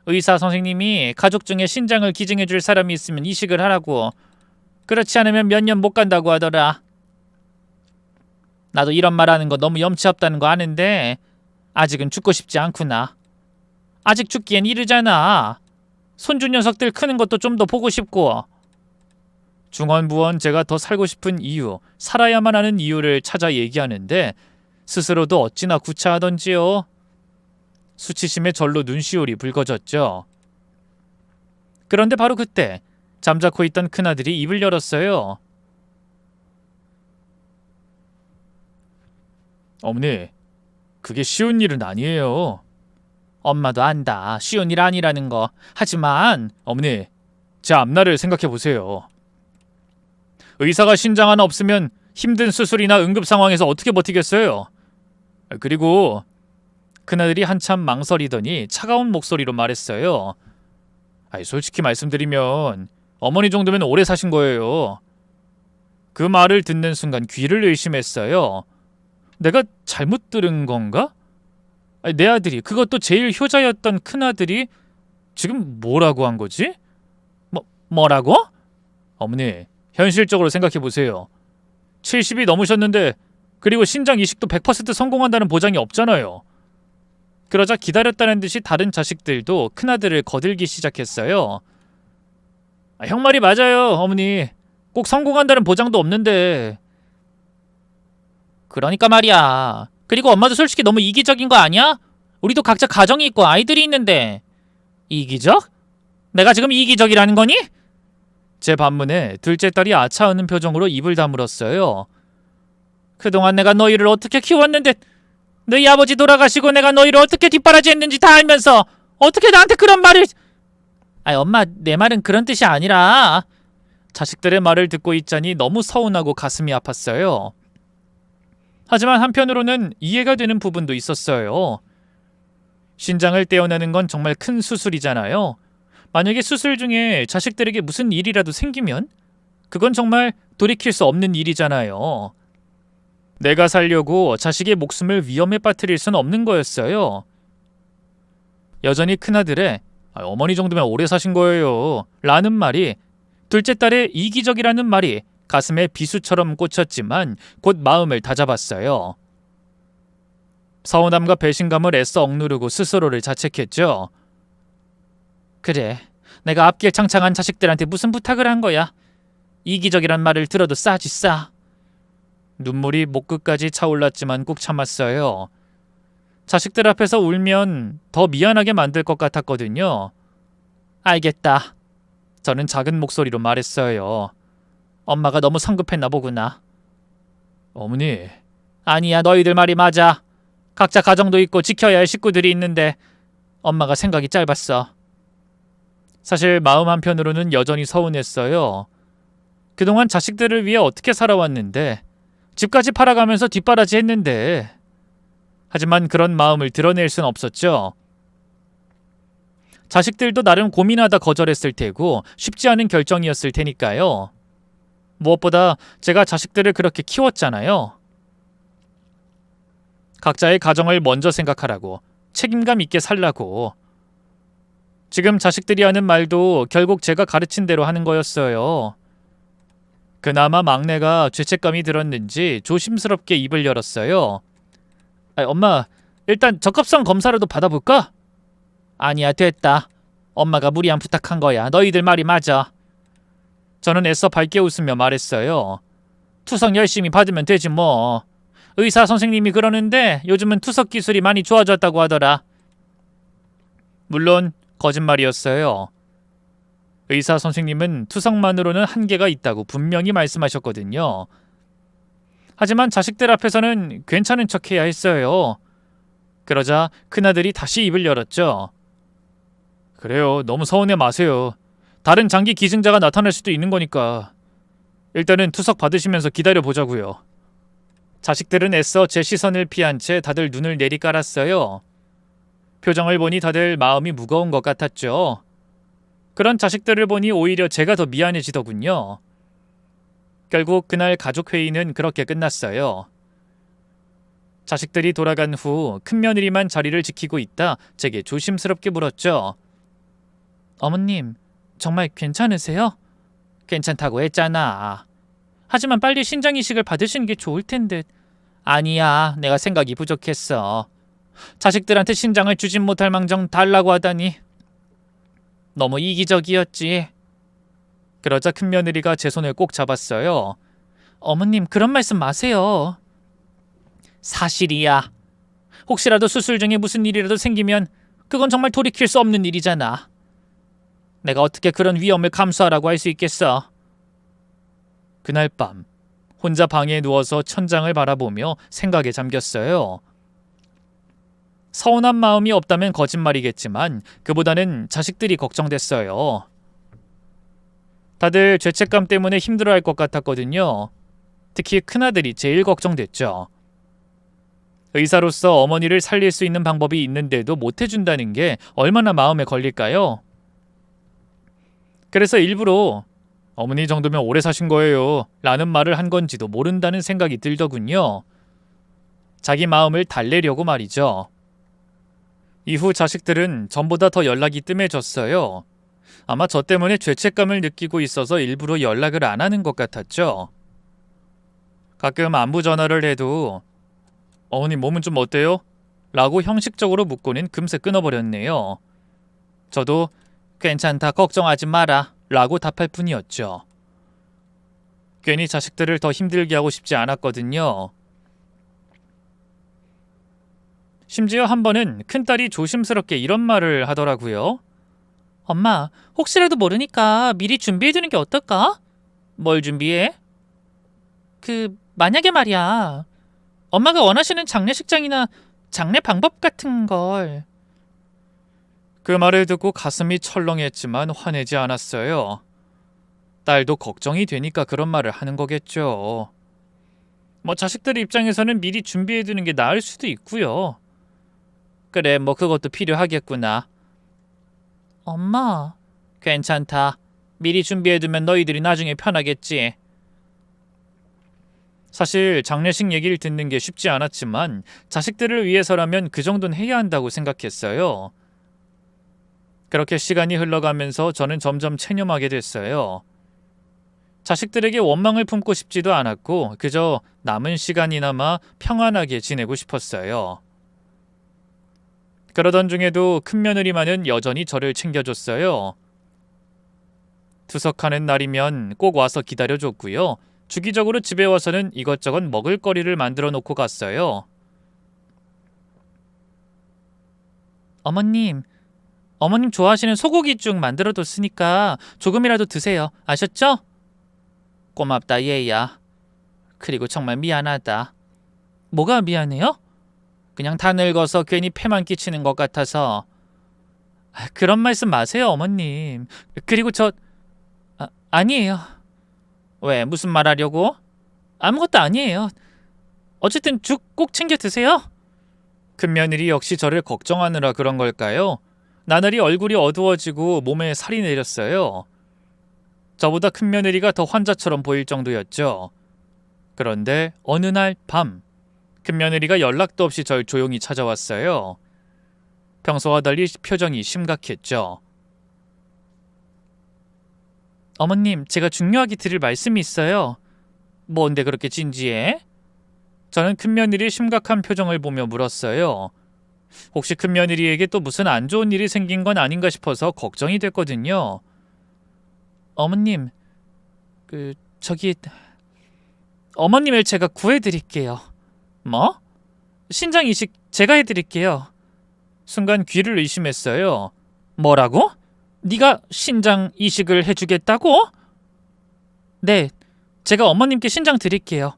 의사 선생님이 가족 중에 신장을 기증해 줄 사람이 있으면 이식을 하라고. 그렇지 않으면 몇 년 못 간다고 하더라. 나도 이런 말하는 거 너무 염치 없다는 거 아는데 아직은 죽고 싶지 않구나. 아직 죽기엔 이르잖아. 손주 녀석들 크는 것도 좀 더 보고 싶고. 중언부언 제가 더 살고 싶은 이유, 살아야만 하는 이유를 찾아 얘기하는데 스스로도 어찌나 구차하던지요. 수치심에 절로 눈시울이 붉어졌죠. 그런데 바로 그때 잠자코 있던 큰아들이 입을 열었어요. 어머니, 그게 쉬운 일은 아니에요. 엄마도 안다. 쉬운 일 아니라는 거. 하지만 어머니, 제 앞날을 생각해 보세요. 의사가 신장 하나 없으면 힘든 수술이나 응급 상황에서 어떻게 버티겠어요? 그리고 큰아들이 한참 망설이더니 차가운 목소리로 말했어요. 솔직히 말씀드리면 어머니 정도면 오래 사신 거예요. 그 말을 듣는 순간 귀를 의심했어요. 내가 잘못 들은 건가? 내 아들이, 그것도 제일 효자였던 큰아들이 지금 뭐라고 한 거지? 뭐라고? 어머니, 현실적으로 생각해 보세요. 70이 넘으셨는데 그리고 신장 이식도 100% 성공한다는 보장이 없잖아요. 그러자 기다렸다는 듯이 다른 자식들도 큰아들을 거들기 시작했어요. 형 말이 맞아요, 어머니. 꼭 성공한다는 보장도 없는데. 그러니까 말이야. 그리고 엄마도 솔직히 너무 이기적인 거 아니야? 우리도 각자 가정이 있고 아이들이 있는데. 이기적? 내가 지금 이기적이라는 거니? 제 반문에 둘째 딸이 아차하는 표정으로 입을 다물었어요. 그동안 내가 너희를 어떻게 키웠는데, 너희 아버지 돌아가시고 내가 너희를 어떻게 뒷바라지했는지 다 알면서 어떻게 나한테 그런 말을... 엄마, 내 말은 그런 뜻이 아니라... 자식들의 말을 듣고 있자니 너무 서운하고 가슴이 아팠어요. 하지만 한편으로는 이해가 되는 부분도 있었어요. 신장을 떼어내는 건 정말 큰 수술이잖아요. 만약에 수술 중에 자식들에게 무슨 일이라도 생기면 그건 정말 돌이킬 수 없는 일이잖아요. 내가 살려고 자식의 목숨을 위험에 빠뜨릴 순 없는 거였어요. 여전히 큰아들의 어머니 정도면 오래 사신 거예요 라는 말이, 둘째 딸의 이기적이라는 말이 가슴에 비수처럼 꽂혔지만 곧 마음을 다잡았어요. 서운함과 배신감을 애써 억누르고 스스로를 자책했죠. 그래, 내가 앞길 창창한 자식들한테 무슨 부탁을 한 거야. 이기적이란 말을 들어도 싸지 싸. 눈물이 목 끝까지 차올랐지만 꾹 참았어요. 자식들 앞에서 울면 더 미안하게 만들 것 같았거든요. 알겠다. 저는 작은 목소리로 말했어요. 엄마가 너무 성급했나 보구나. 어머니. 아니야, 너희들 말이 맞아. 각자 가정도 있고 지켜야 할 식구들이 있는데 엄마가 생각이 짧았어. 사실 마음 한편으로는 여전히 서운했어요. 그동안 자식들을 위해 어떻게 살아왔는데, 집까지 팔아가면서 뒷바라지 했는데. 하지만 그런 마음을 드러낼 순 없었죠. 자식들도 나름 고민하다 거절했을 테고 쉽지 않은 결정이었을 테니까요. 무엇보다 제가 자식들을 그렇게 키웠잖아요. 각자의 가정을 먼저 생각하라고, 책임감 있게 살라고. 지금 자식들이 하는 말도 결국 제가 가르친 대로 하는 거였어요. 그나마 막내가 죄책감이 들었는지 조심스럽게 입을 열었어요. 엄마, 일단 적합성 검사라도 받아볼까? 아니야, 됐다. 엄마가 무리한 부탁한 거야. 너희들 말이 맞아. 저는 애써 밝게 웃으며 말했어요. 투석 열심히 받으면 되지 뭐. 의사 선생님이 그러는데 요즘은 투석 기술이 많이 좋아졌다고 하더라. 물론 거짓말이었어요. 의사 선생님은 투석만으로는 한계가 있다고 분명히 말씀하셨거든요. 하지만 자식들 앞에서는 괜찮은 척해야 했어요. 그러자 큰아들이 다시 입을 열었죠. 그래요, 너무 서운해 마세요. 다른 장기 기증자가 나타날 수도 있는 거니까. 일단은 투석 받으시면서 기다려보자고요. 자식들은 애써 제 시선을 피한 채 다들 눈을 내리깔았어요. 표정을 보니 다들 마음이 무거운 것 같았죠. 그런 자식들을 보니 오히려 제가 더 미안해지더군요. 결국 그날 가족회의는 그렇게 끝났어요. 자식들이 돌아간 후 큰며느리만 자리를 지키고 있다 제게 조심스럽게 물었죠. 어머님, 정말 괜찮으세요? 괜찮다고 했잖아. 하지만 빨리 신장이식을 받으시는 게 좋을 텐데. 아니야, 내가 생각이 부족했어. 자식들한테 신장을 주진 못할 망정 달라고 하다니. 너무 이기적이었지. 그러자 큰며느리가 제 손을 꼭 잡았어요. 어머님, 그런 말씀 마세요. 사실이야. 혹시라도 수술 중에 무슨 일이라도 생기면 그건 정말 돌이킬 수 없는 일이잖아. 내가 어떻게 그런 위험을 감수하라고 할 수 있겠어. 그날 밤 혼자 방에 누워서 천장을 바라보며 생각에 잠겼어요. 서운한 마음이 없다면 거짓말이겠지만 그보다는 자식들이 걱정됐어요. 다들 죄책감 때문에 힘들어할 것 같았거든요. 특히 큰아들이 제일 걱정됐죠. 의사로서 어머니를 살릴 수 있는 방법이 있는데도 못 해준다는 게 얼마나 마음에 걸릴까요? 그래서 일부러 어머니 정도면 오래 사신 거예요 라는 말을 한 건지도 모른다는 생각이 들더군요. 자기 마음을 달래려고 말이죠. 이후 자식들은 전보다 더 연락이 뜸해졌어요. 아마 저 때문에 죄책감을 느끼고 있어서 일부러 연락을 안 하는 것 같았죠. 가끔 안부 전화를 해도 어머니 몸은 좀 어때요? 라고 형식적으로 묻고는 금세 끊어버렸네요. 저도 괜찮다, 걱정하지 마라 라고 답할 뿐이었죠. 괜히 자식들을 더 힘들게 하고 싶지 않았거든요. 심지어 한 번은 큰딸이 조심스럽게 이런 말을 하더라고요. 엄마, 혹시라도 모르니까 미리 준비해두는 게 어떨까? 뭘 준비해? 만약에 말이야. 엄마가 원하시는 장례식장이나 장례 방법 같은 걸. 그 말을 듣고 가슴이 철렁했지만 화내지 않았어요. 딸도 걱정이 되니까 그런 말을 하는 거겠죠. 자식들 입장에서는 미리 준비해두는 게 나을 수도 있고요. 그래, 그것도 필요하겠구나. 엄마, 괜찮다. 미리 준비해두면 너희들이 나중에 편하겠지. 사실 장례식 얘기를 듣는 게 쉽지 않았지만 자식들을 위해서라면 그 정도는 해야 한다고 생각했어요. 그렇게 시간이 흘러가면서 저는 점점 체념하게 됐어요. 자식들에게 원망을 품고 싶지도 않았고 그저 남은 시간이나마 평안하게 지내고 싶었어요. 그러던 중에도 큰며느리만은 여전히 저를 챙겨줬어요. 투석하는 날이면 꼭 와서 기다려줬고요. 주기적으로 집에 와서는 이것저것 먹을거리를 만들어 놓고 갔어요. 어머님, 어머님 좋아하시는 소고기죽 만들어뒀으니까 조금이라도 드세요. 아셨죠? 고맙다, 얘야. 그리고 정말 미안하다. 뭐가 미안해요? 그냥 다 늙어서 괜히 폐만 끼치는 것 같아서. 그런 말씀 마세요, 어머님. 그리고 아니에요. 왜, 무슨 말 하려고? 아무것도 아니에요. 어쨌든 죽 꼭 챙겨 드세요. 큰며느리 역시 저를 걱정하느라 그런 걸까요? 나날이 얼굴이 어두워지고 몸에 살이 내렸어요. 저보다 큰며느리가 더 환자처럼 보일 정도였죠. 그런데 어느 날 밤, 큰며느리가 연락도 없이 절 조용히 찾아왔어요. 평소와 달리 표정이 심각했죠. 어머님, 제가 중요하게 드릴 말씀이 있어요. 뭔데 그렇게 진지해? 저는 큰며느리의 심각한 표정을 보며 물었어요. 혹시 큰며느리에게 또 무슨 안 좋은 일이 생긴 건 아닌가 싶어서 걱정이 됐거든요. 어머님, 어머님을 제가 구해드릴게요. 뭐? 신장 이식 제가 해드릴게요. 순간 귀를 의심했어요. 뭐라고? 네가 신장 이식을 해주겠다고? 네, 제가 어머님께 신장 드릴게요.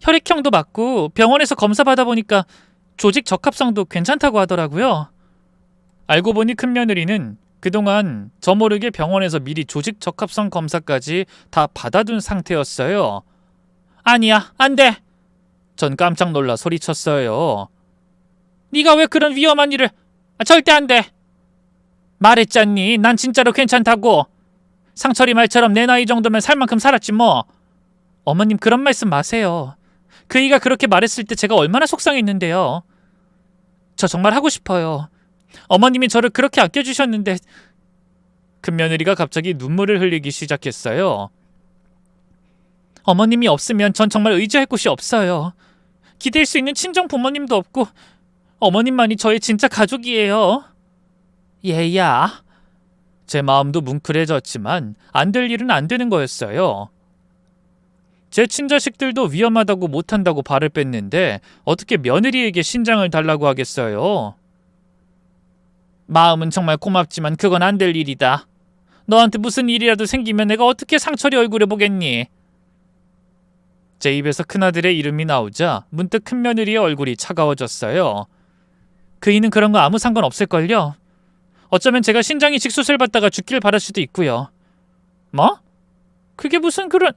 혈액형도 맞고 병원에서 검사 받아보니까 조직 적합성도 괜찮다고 하더라고요. 알고 보니 큰며느리는 그동안 저 모르게 병원에서 미리 조직 적합성 검사까지 다 받아둔 상태였어요. 아니야, 안 돼! 전 깜짝 놀라 소리쳤어요. 네가 왜 그런 위험한 일을... 절대 안 돼! 말했잖니, 난 진짜로 괜찮다고. 상철이 말처럼 내 나이 정도면 살 만큼 살았지 뭐. 어머님, 그런 말씀 마세요. 그이가 그렇게 말했을 때 제가 얼마나 속상했는데요. 저 정말 하고 싶어요. 어머님이 저를 그렇게 아껴주셨는데... 큰며느리가 갑자기 눈물을 흘리기 시작했어요. 어머님이 없으면 전 정말 의지할 곳이 없어요. 기댈 수 있는 친정 부모님도 없고 어머님만이 저의 진짜 가족이에요. 얘야. 제 마음도 뭉클해졌지만 안 될 일은 안 되는 거였어요. 제 친자식들도 위험하다고 못한다고 발을 뺐는데 어떻게 며느리에게 신장을 달라고 하겠어요? 마음은 정말 고맙지만 그건 안 될 일이다. 너한테 무슨 일이라도 생기면 내가 어떻게 상철이 얼굴을 보겠니? 제 입에서 큰아들의 이름이 나오자 문득 큰며느리의 얼굴이 차가워졌어요. 그이는 그런 거 아무 상관없을걸요? 어쩌면 제가 신장 이식 수술 받다가 죽길 바랄 수도 있고요. 뭐? 그게 무슨 그런...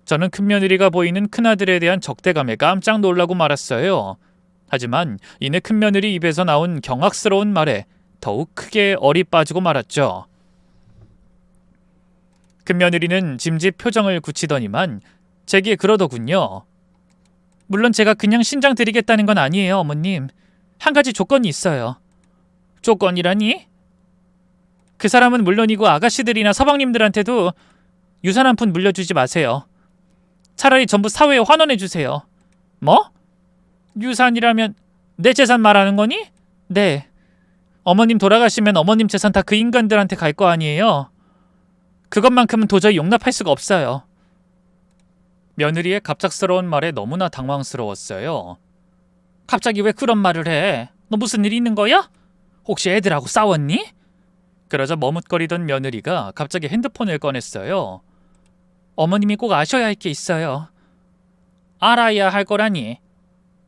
저는 큰며느리가 보이는 큰아들에 대한 적대감에 깜짝 놀라고 말았어요. 하지만 이내 큰며느리 입에서 나온 경악스러운 말에 더욱 크게 얼이 빠지고 말았죠. 큰며느리는 짐짓 표정을 굳히더니만 제게 그러더군요. 물론 제가 그냥 신장 드리겠다는 건 아니에요, 어머님. 한 가지 조건이 있어요. 조건이라니? 그 사람은 물론이고 아가씨들이나 서방님들한테도 유산 한 푼 물려주지 마세요. 차라리 전부 사회에 환원해 주세요. 뭐? 유산이라면 내 재산 말하는 거니? 네. 어머님 돌아가시면 어머님 재산 다 그 인간들한테 갈 거 아니에요. 그것만큼은 도저히 용납할 수가 없어요. 며느리의 갑작스러운 말에 너무나 당황스러웠어요. 갑자기 왜 그런 말을 해? 너 무슨 일 있는 거야? 혹시 애들하고 싸웠니? 그러자 머뭇거리던 며느리가 갑자기 핸드폰을 꺼냈어요. 어머님이 꼭 아셔야 할 게 있어요. 알아야 할 거라니.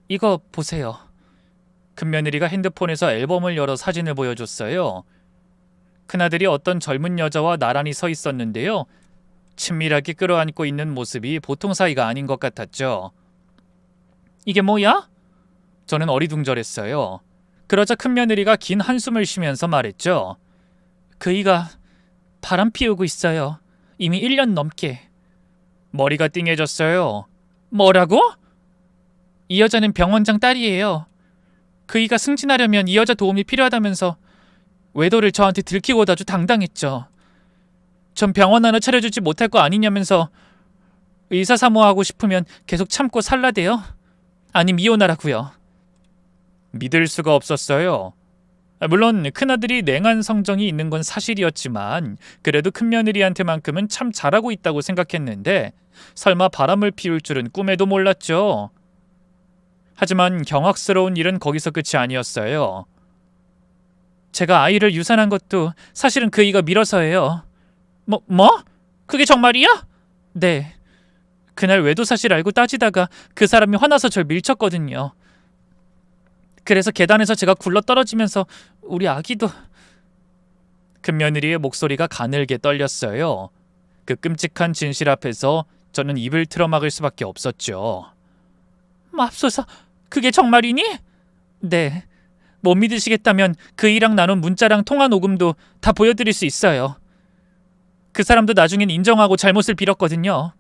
이거 보세요. 큰며느리가 핸드폰에서 앨범을 열어 사진을 보여줬어요. 큰아들이 어떤 젊은 여자와 나란히 서 있었는데요. 친밀하게 끌어안고 있는 모습이 보통 사이가 아닌 것 같았죠. 이게 뭐야? 저는 어리둥절했어요. 그러자 큰며느리가 긴 한숨을 쉬면서 말했죠. 그이가 바람 피우고 있어요. 이미 1년 넘게. 머리가 띵해졌어요. 뭐라고? 이 여자는 병원장 딸이에요. 그이가 승진하려면 이 여자 도움이 필요하다면서 외도를 저한테 들키고 아주 당당했죠. 전 병원 하나 차려주지 못할 거 아니냐면서 의사 사모하고 싶으면 계속 참고 살라대요. 아님 이혼하라고요. 믿을 수가 없었어요. 물론 큰아들이 냉한 성정이 있는 건 사실이었지만 그래도 큰며느리한테만큼은 참 잘하고 있다고 생각했는데 설마 바람을 피울 줄은 꿈에도 몰랐죠. 하지만 경악스러운 일은 거기서 끝이 아니었어요. 제가 아이를 유산한 것도 사실은 그 이가 밀어서예요. 뭐? 그게 정말이야? 네. 그날 외도 사실 알고 따지다가 그 사람이 화나서 절 밀쳤거든요. 그래서 계단에서 제가 굴러 떨어지면서 우리 아기도... 큰며느리의 목소리가 가늘게 떨렸어요. 그 끔찍한 진실 앞에서 저는 입을 틀어막을 수밖에 없었죠. 맙소사, 그게 정말이니? 네. 못 믿으시겠다면 그 이랑 나눈 문자랑 통화 녹음도 다 보여드릴 수 있어요. 그 사람도 나중엔 인정하고 잘못을 빌었거든요.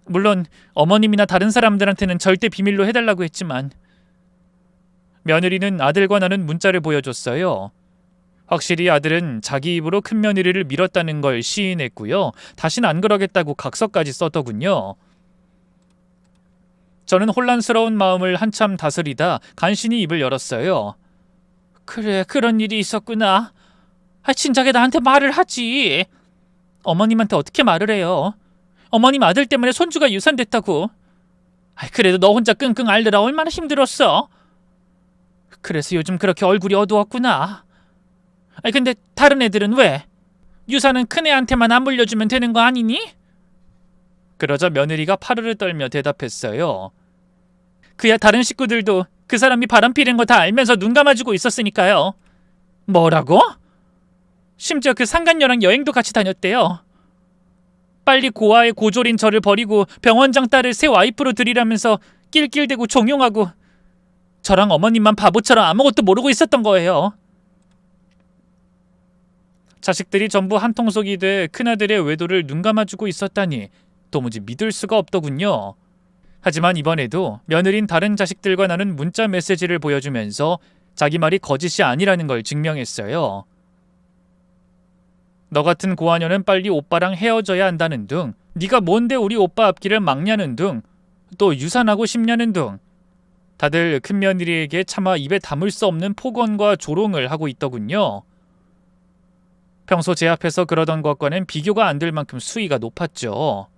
물론 어머님이나 다른 사람들한테는 절대 비밀로 해달라고 했지만. 며느리는 아들과 나눈 문자를 보여줬어요. 확실히 아들은 자기 입으로 큰며느리를 밀었다는 걸 시인했고요. 다신 안 그러겠다고 각서까지 썼더군요. 저는 혼란스러운 마음을 한참 다스리다 간신히 입을 열었어요. 그래, 그런 일이 있었구나. 진작에 나한테 말을 하지. 어머님한테 어떻게 말을 해요? 어머님 아들 때문에 손주가 유산됐다고. 그래도 너 혼자 끙끙 앓느라 얼마나 힘들었어. 그래서 요즘 그렇게 얼굴이 어두웠구나. 근데 다른 애들은 왜? 유산은 큰애한테만 안 물려주면 되는 거 아니니? 그러자 며느리가 파르르 떨며 대답했어요. 그야 다른 식구들도 그 사람이 바람피는 거 다 알면서 눈 감아주고 있었으니까요. 뭐라고? 심지어 그 상간녀랑 여행도 같이 다녔대요. 빨리 고아의 고졸인 저를 버리고 병원장 딸을 새 와이프로 들이라면서 낄낄대고 종용하고 저랑 어머님만 바보처럼 아무것도 모르고 있었던 거예요. 자식들이 전부 한통속이 돼 큰아들의 외도를 눈 감아주고 있었다니 도무지 믿을 수가 없더군요. 하지만 이번에도 며느린 다른 자식들과 나눈 문자 메시지를 보여주면서 자기 말이 거짓이 아니라는 걸 증명했어요. 너 같은 고아녀는 빨리 오빠랑 헤어져야 한다는 둥, 네가 뭔데 우리 오빠 앞길을 막냐는 둥, 또 유산하고 싶냐는 둥, 다들 큰며느리에게 차마 입에 담을 수 없는 폭언과 조롱을 하고 있더군요. 평소 제 앞에서 그러던 것과는 비교가 안 될 만큼 수위가 높았죠.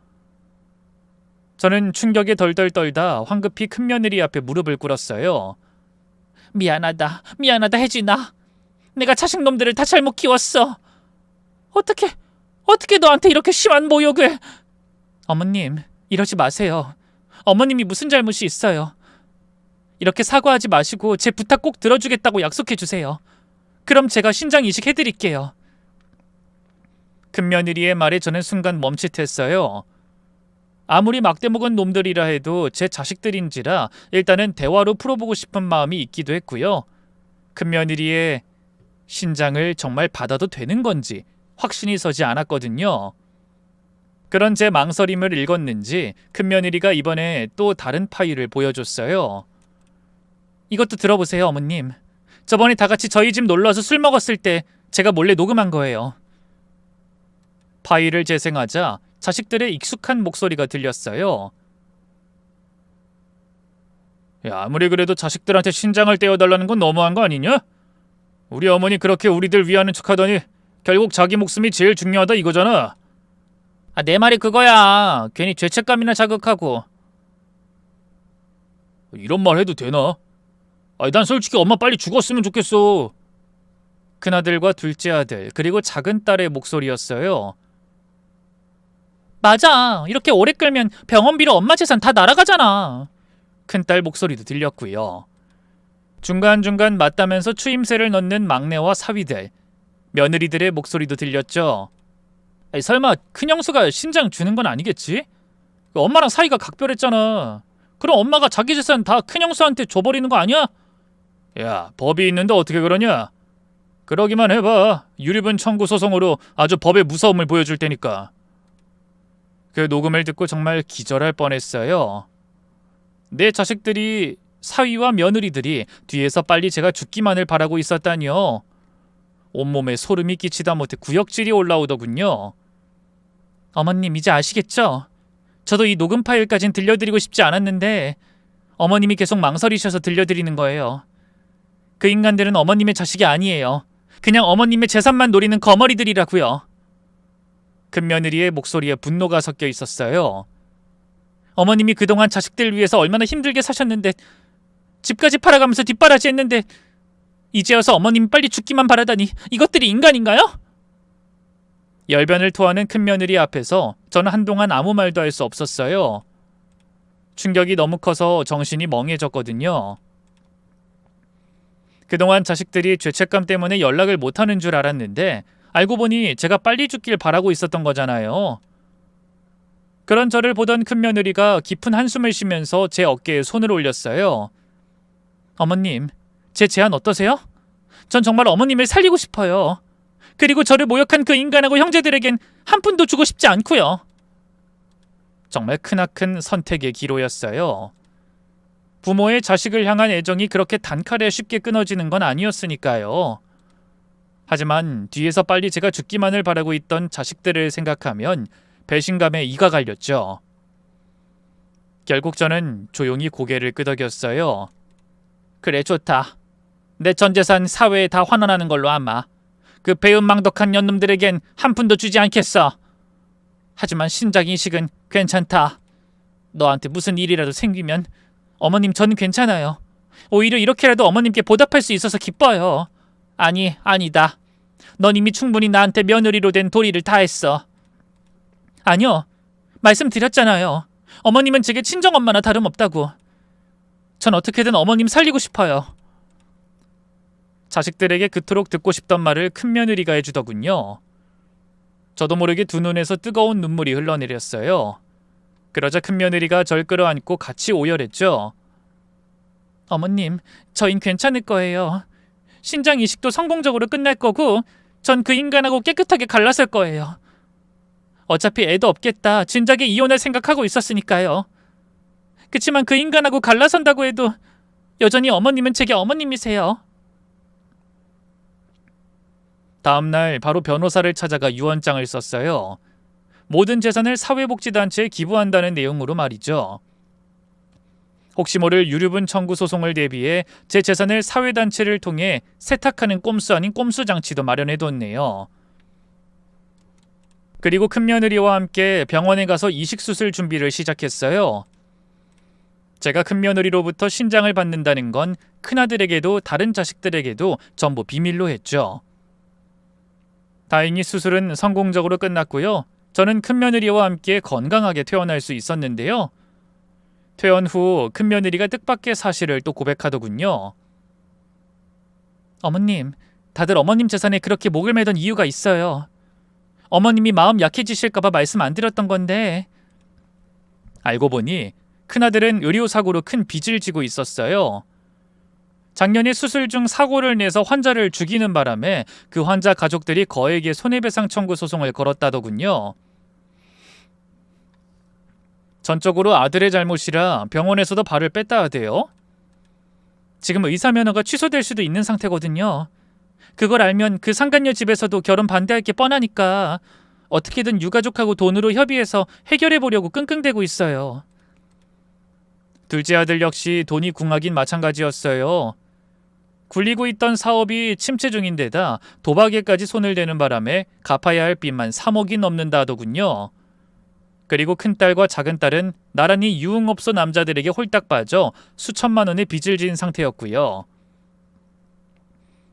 저는 충격에 덜덜 떨다 황급히 큰며느리 앞에 무릎을 꿇었어요. 미안하다 혜진아. 내가 자식놈들을 다 잘못 키웠어. 어떻게 너한테 이렇게 심한 모욕을... 어머님, 이러지 마세요. 어머님이 무슨 잘못이 있어요. 이렇게 사과하지 마시고 제 부탁 꼭 들어주겠다고 약속해주세요. 그럼 제가 신장 이식해드릴게요. 큰며느리의 말에 저는 순간 멈칫했어요. 아무리 막대먹은 놈들이라 해도 제 자식들인지라 일단은 대화로 풀어보고 싶은 마음이 있기도 했고요. 큰며느리의 신장을 정말 받아도 되는 건지 확신이 서지 않았거든요. 그런 제 망설임을 읽었는지 큰며느리가 이번에 또 다른 파일을 보여줬어요. 이것도 들어보세요, 어머님. 저번에 다 같이 저희 집 놀러와서 술 먹었을 때 제가 몰래 녹음한 거예요. 파일을 재생하자 자식들의 익숙한 목소리가 들렸어요. 야, 아무리 그래도 자식들한테 신장을 떼어달라는 건 너무한 거 아니냐? 우리 어머니 그렇게 우리들 위하는 척하더니 결국 자기 목숨이 제일 중요하다 이거잖아. 내 말이 그거야. 괜히 죄책감이나 자극하고. 이런 말 해도 되나? 난 솔직히 엄마 빨리 죽었으면 좋겠어. 큰아들과 둘째 아들 그리고 작은 딸의 목소리였어요. 맞아. 이렇게 오래 끌면 병원비로 엄마 재산 다 날아가잖아. 큰딸 목소리도 들렸고요. 중간중간 맞다면서 추임새를 넣는 막내와 사위들, 며느리들의 목소리도 들렸죠. 설마 큰형수가 신장 주는 건 아니겠지? 엄마랑 사이가 각별했잖아. 그럼 엄마가 자기 재산 다 큰형수한테 줘버리는 거 아니야? 야, 법이 있는데 어떻게 그러냐? 그러기만 해봐. 유리분 청구 소송으로 아주 법의 무서움을 보여줄 테니까. 그 녹음을 듣고 정말 기절할 뻔했어요. 내 자식들이, 사위와 며느리들이 뒤에서 빨리 제가 죽기만을 바라고 있었다니요. 온몸에 소름이 끼치다 못해 구역질이 올라오더군요. 어머님 이제 아시겠죠? 저도 이 녹음 파일까진 들려드리고 싶지 않았는데 어머님이 계속 망설이셔서 들려드리는 거예요. 그 인간들은 어머님의 자식이 아니에요. 그냥 어머님의 재산만 노리는 거머리들이라고요. 큰며느리의 목소리에 분노가 섞여 있었어요. 어머님이 그동안 자식들 위해서 얼마나 힘들게 사셨는데, 집까지 팔아가면서 뒷바라지 했는데, 이제 와서 어머님이 빨리 죽기만 바라다니 이것들이 인간인가요? 열변을 토하는 큰며느리 앞에서 저는 한동안 아무 말도 할 수 없었어요. 충격이 너무 커서 정신이 멍해졌거든요. 그동안 자식들이 죄책감 때문에 연락을 못하는 줄 알았는데 알고 보니 제가 빨리 죽길 바라고 있었던 거잖아요. 그런 저를 보던 큰며느리가 깊은 한숨을 쉬면서 제 어깨에 손을 올렸어요. 어머님, 제 제안 어떠세요? 전 정말 어머님을 살리고 싶어요. 그리고 저를 모욕한 그 인간하고 형제들에겐 한 푼도 주고 싶지 않고요. 정말 크나큰 선택의 기로였어요. 부모의 자식을 향한 애정이 그렇게 단칼에 쉽게 끊어지는 건 아니었으니까요. 하지만 뒤에서 빨리 제가 죽기만을 바라고 있던 자식들을 생각하면 배신감에 이가 갈렸죠. 결국 저는 조용히 고개를 끄덕였어요. 그래, 좋다. 내 전재산 사회에 다 환원하는 걸로 아마. 그 배은망덕한 년놈들에겐 한 푼도 주지 않겠어. 하지만 신장 이식은 괜찮다. 너한테 무슨 일이라도 생기면 어머님, 저는 괜찮아요. 오히려 이렇게라도 어머님께 보답할 수 있어서 기뻐요. 아니다. 넌 이미 충분히 나한테 며느리로 된 도리를 다 했어. 아니요. 말씀드렸잖아요. 어머님은 제게 친정엄마나 다름없다고. 전 어떻게든 어머님 살리고 싶어요. 자식들에게 그토록 듣고 싶던 말을 큰며느리가 해주더군요. 저도 모르게 두 눈에서 뜨거운 눈물이 흘러내렸어요. 그러자 큰며느리가 절 끌어안고 같이 오열했죠. 어머님, 저흰 괜찮을 거예요. 신장 이식도 성공적으로 끝날 거고 전 그 인간하고 깨끗하게 갈라설 거예요. 어차피 애도 없겠다 진작에 이혼할 생각하고 있었으니까요. 그치만 그 인간하고 갈라선다고 해도 여전히 어머님은 제게 어머님이세요. 다음날 바로 변호사를 찾아가 유언장을 썼어요. 모든 재산을 사회복지단체에 기부한다는 내용으로 말이죠. 혹시 모를 유류분 청구 소송을 대비해 제 재산을 사회단체를 통해 세탁하는 꼼수 아닌 꼼수 장치도 마련해뒀네요. 그리고 큰며느리와 함께 병원에 가서 이식수술 준비를 시작했어요. 제가 큰며느리로부터 신장을 받는다는 건 큰아들에게도 다른 자식들에게도 전부 비밀로 했죠. 다행히 수술은 성공적으로 끝났고요. 저는 큰며느리와 함께 건강하게 퇴원할 수 있었는데요. 퇴원 후 큰며느리가 뜻밖의 사실을 또 고백하더군요. 어머님, 다들 어머님 재산에 그렇게 목을 매던 이유가 있어요. 어머님이 마음 약해지실까봐 말씀 안 드렸던 건데. 알고 보니 큰아들은 의료사고로 큰 빚을 지고 있었어요. 작년에 수술 중 사고를 내서 환자를 죽이는 바람에 그 환자 가족들이 거액의 손해배상 청구 소송을 걸었다더군요. 전적으로 아들의 잘못이라 병원에서도 발을 뺐다 하대요. 지금 의사 면허가 취소될 수도 있는 상태거든요. 그걸 알면 그 상간녀 집에서도 결혼 반대할 게 뻔하니까 어떻게든 유가족하고 돈으로 협의해서 해결해보려고 끙끙대고 있어요. 둘째 아들 역시 돈이 궁하긴 마찬가지였어요. 굴리고 있던 사업이 침체 중인데다 도박에까지 손을 대는 바람에 갚아야 할 빚만 3억이 넘는다 하더군요. 그리고 큰딸과 작은딸은 나란히 유흥업소 남자들에게 홀딱 빠져 수천만 원의 빚을 지은 상태였고요.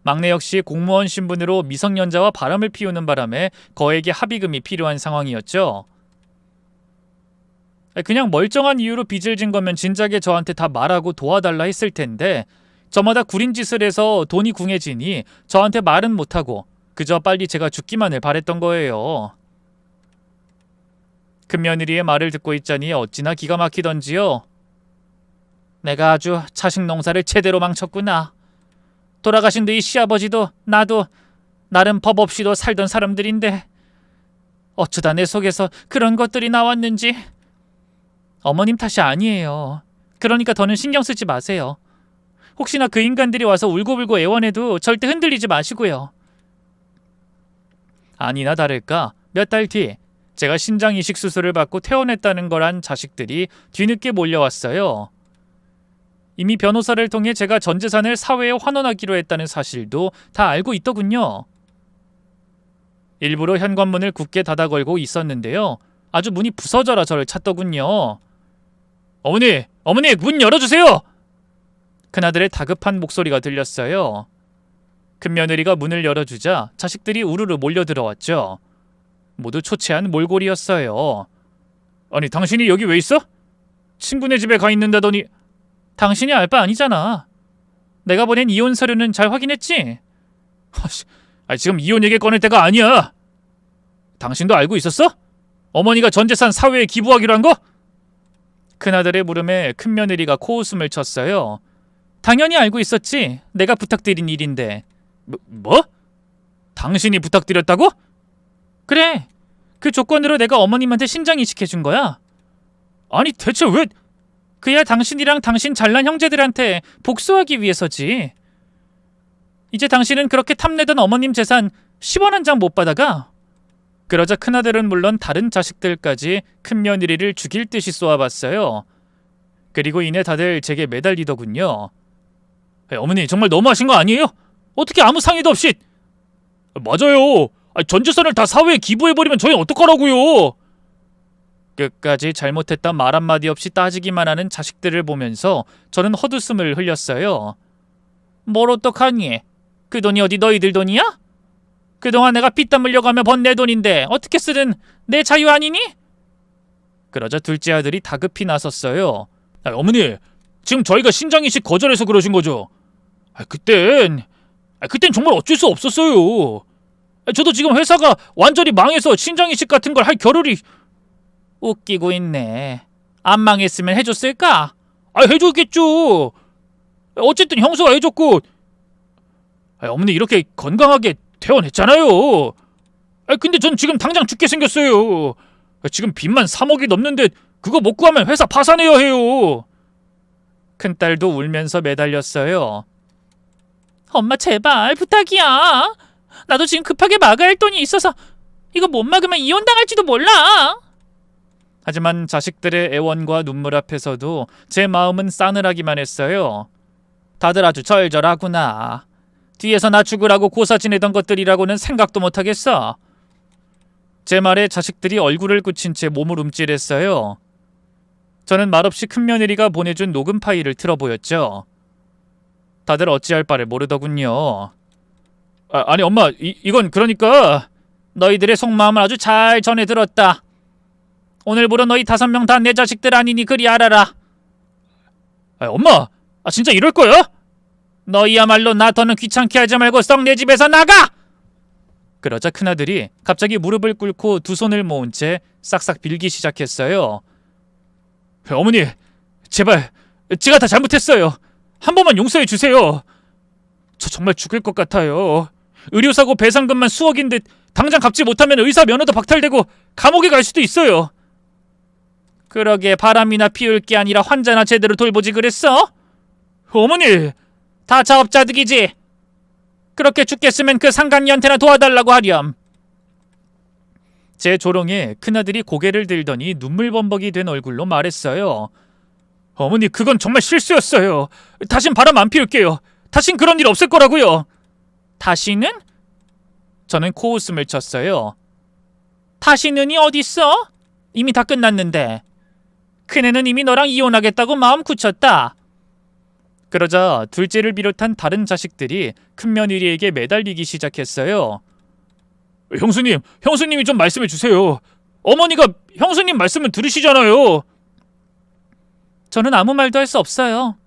막내 역시 공무원 신분으로 미성년자와 바람을 피우는 바람에 거액의 합의금이 필요한 상황이었죠. 그냥 멀쩡한 이유로 빚을 진 거면 진작에 저한테 다 말하고 도와달라 했을 텐데 저마다 구린 짓을 해서 돈이 궁해지니 저한테 말은 못하고 그저 빨리 제가 죽기만을 바랬던 거예요. 큰며느리의 말을 듣고 있자니 어찌나 기가 막히던지요. 내가 아주 자식 농사를 제대로 망쳤구나. 돌아가신 너희 시아버지도 나도 나름 법 없이도 살던 사람들인데 어쩌다 내 속에서 그런 것들이 나왔는지. 어머님 탓이 아니에요. 그러니까 더는 신경 쓰지 마세요. 혹시나 그 인간들이 와서 울고불고 애원해도 절대 흔들리지 마시고요. 아니나 다를까 몇 달 뒤 제가 신장 이식 수술을 받고 퇴원했다는 걸 안 자식들이 뒤늦게 몰려왔어요. 이미 변호사를 통해 제가 전 재산을 사회에 환원하기로 했다는 사실도 다 알고 있더군요. 일부러 현관문을 굳게 닫아 걸고 있었는데요. 아주 문이 부서져라 저를 찾더군요. 어머니 문 열어주세요! 큰아들의 다급한 목소리가 들렸어요. 큰며느리가 문을 열어주자 자식들이 우르르 몰려들어왔죠. 모두 초췌한 몰골이었어요. 아니 당신이 여기 왜 있어? 친구네 집에 가 있는다더니. 당신이 알 바 아니잖아. 내가 보낸 이혼 서류는 잘 확인했지? 지금 이혼 얘기 꺼낼 때가 아니야. 당신도 알고 있었어? 어머니가 전 재산 사회에 기부하기로 한 거? 큰아들의 물음에 큰며느리가 코웃음을 쳤어요. 당연히 알고 있었지. 내가 부탁드린 일인데. 뭐? 당신이 부탁드렸다고? 그래. 그 조건으로 내가 어머님한테 신장이식해준 거야. 아니 대체 왜? 그야 당신이랑 당신 잘난 형제들한테 복수하기 위해서지. 이제 당신은 그렇게 탐내던 어머님 재산 10원 한 장 못 받아가. 그러자 큰아들은 물론 다른 자식들까지 큰며느리를 죽일 듯이 쏘아봤어요. 그리고 이내 다들 제게 매달리더군요. 어머니 정말 너무하신 거 아니에요? 어떻게 아무 상의도 없이. 맞아요. 전 재산을 다 사회에 기부해버리면 저희는 어떡하라고요. 끝까지 잘못했다 말 한마디 없이 따지기만 하는 자식들을 보면서 저는 헛웃음을 흘렸어요. 뭘 어떡하니? 그 돈이 어디 너희들 돈이야? 그동안 내가 피땀 흘려가며 번 내 돈인데 어떻게 쓰든 내 자유 아니니? 그러자 둘째 아들이 다급히 나섰어요. 어머니, 지금 저희가 신장이식 거절해서 그러신 거죠? 그땐 정말 어쩔 수 없었어요. 저도 지금 회사가 완전히 망해서 신장이식 같은 걸 할 겨를이. 웃기고 있네. 안 망했으면 해줬을까? 해줬겠죠. 어쨌든 형수가 해줬고. 어머니 이렇게 건강하게 퇴원했잖아요. 근데 전 지금 당장 죽게 생겼어요. 지금 빚만 3억이 넘는데 그거 못 구하면 회사 파산해야 해요. 큰딸도 울면서 매달렸어요. 엄마 제발 부탁이야. 나도 지금 급하게 막아야 할 돈이 있어서 이거 못 막으면 이혼당할지도 몰라. 하지만 자식들의 애원과 눈물 앞에서도 제 마음은 싸늘하기만 했어요. 다들 아주 절절하구나. 뒤에서 나 죽으라고 고사 지내던 것들이라고는 생각도 못하겠어. 제 말에 자식들이 얼굴을 굳힌 채 몸을 움찔했어요. 저는 말없이 큰며느리가 보내준 녹음 파일을 틀어보였죠. 다들 어찌할 바를 모르더군요. 아니 엄마, 이건 그러니까 너희들의 속마음을 아주 잘 전해 들었다. 오늘부로 너희 5명 다 내 자식들 아니니 그리 알아라. 엄마, 진짜 이럴 거야? 너희야말로 나 더는 귀찮게 하지 말고 썩 내 집에서 나가! 그러자 큰아들이 갑자기 무릎을 꿇고 두 손을 모은 채 싹싹 빌기 시작했어요. 어머니, 제발 제가 다 잘못했어요. 한 번만 용서해 주세요. 저 정말 죽을 것 같아요. 의료사고 배상금만 수억인데 당장 갚지 못하면 의사 면허도 박탈되고 감옥에 갈 수도 있어요. 그러게 바람이나 피울 게 아니라 환자나 제대로 돌보지 그랬어? 어머니, 다 자업자득이지. 그렇게 죽겠으면 그 상간이한테나 도와달라고 하렴. 제 조롱에 큰아들이 고개를 들더니 눈물범벅이 된 얼굴로 말했어요. 어머니, 그건 정말 실수였어요. 다신 바람 안 피울게요. 다신 그런 일 없을 거라고요. 다시는? 저는 코웃음을 쳤어요. 다시는이 어딨어? 이미 다 끝났는데. 큰애는 이미 너랑 이혼하겠다고 마음 굳혔다. 그러자 둘째를 비롯한 다른 자식들이 큰며느리에게 매달리기 시작했어요. 형수님이 좀 말씀해 주세요. 어머니가 형수님 말씀은 들으시잖아요. 저는 아무 말도 할 수 없어요.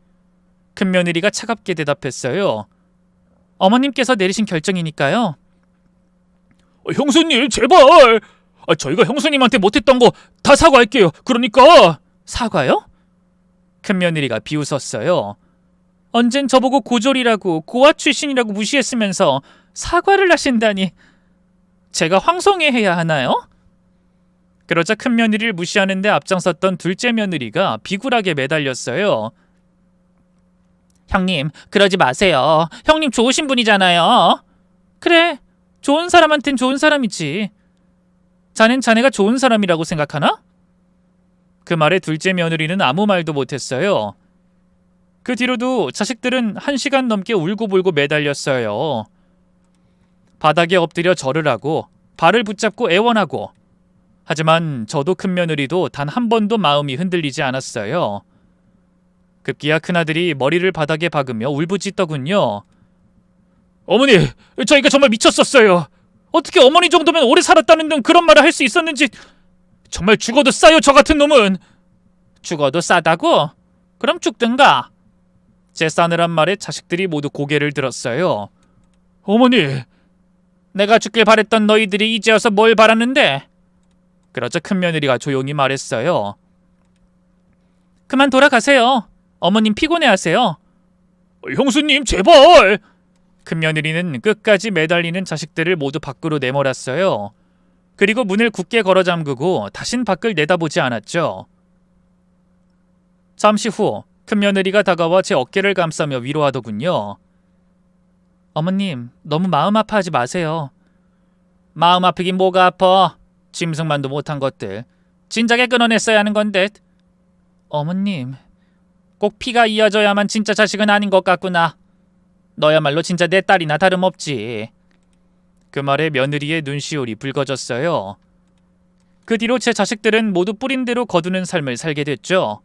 큰며느리가 차갑게 대답했어요. 어머님께서 내리신 결정이니까요. 형수님 제발. 저희가 형수님한테 못했던 거 다 사과할게요. 그러니까. 사과요? 큰며느리가 비웃었어요. 언젠 저보고 고졸이라고 고아 출신이라고 무시했으면서 사과를 하신다니. 제가 황송해해야 하나요? 그러자 큰며느리를 무시하는데 앞장섰던 둘째 며느리가 비굴하게 매달렸어요. 형님, 그러지 마세요. 형님 좋으신 분이잖아요. 그래, 좋은 사람한텐 좋은 사람이지. 자넨 자네가 좋은 사람이라고 생각하나? 그 말에 둘째 며느리는 아무 말도 못했어요. 그 뒤로도 자식들은 1시간 넘게 울고불고 매달렸어요. 바닥에 엎드려 절을 하고 발을 붙잡고 애원하고, 하지만 저도 큰며느리도 단 한 번도 마음이 흔들리지 않았어요. 급기야 큰아들이 머리를 바닥에 박으며 울부짖더군요. 어머니, 저희가 정말 미쳤었어요. 어떻게 어머니 정도면 오래 살았다는 등 그런 말을 할 수 있었는지. 정말 죽어도 싸요, 저 같은 놈은. 죽어도 싸다고? 그럼 죽든가. 제 싸늘한 말에 자식들이 모두 고개를 들었어요. 어머니, 내가 죽길 바랬던 너희들이 이제 와서 뭘 바라는데? 그러자 큰며느리가 조용히 말했어요. 그만 돌아가세요. 어머님 피곤해하세요. 형수님, 제발! 큰며느리는 끝까지 매달리는 자식들을 모두 밖으로 내몰았어요. 그리고 문을 굳게 걸어 잠그고 다신 밖을 내다보지 않았죠. 잠시 후 큰며느리가 다가와 제 어깨를 감싸며 위로하더군요. 어머님, 너무 마음 아파하지 마세요. 마음 아프긴 뭐가 아파. 짐승만도 못한 것들. 진작에 끊어냈어야 하는 건데. 어머님, 꼭 피가 이어져야만 진짜 자식은 아닌 것 같구나. 너야말로 진짜 내 딸이나 다름없지. 그 말에 며느리의 눈시울이 붉어졌어요. 그 뒤로 제 자식들은 모두 뿌린 대로 거두는 삶을 살게 됐죠.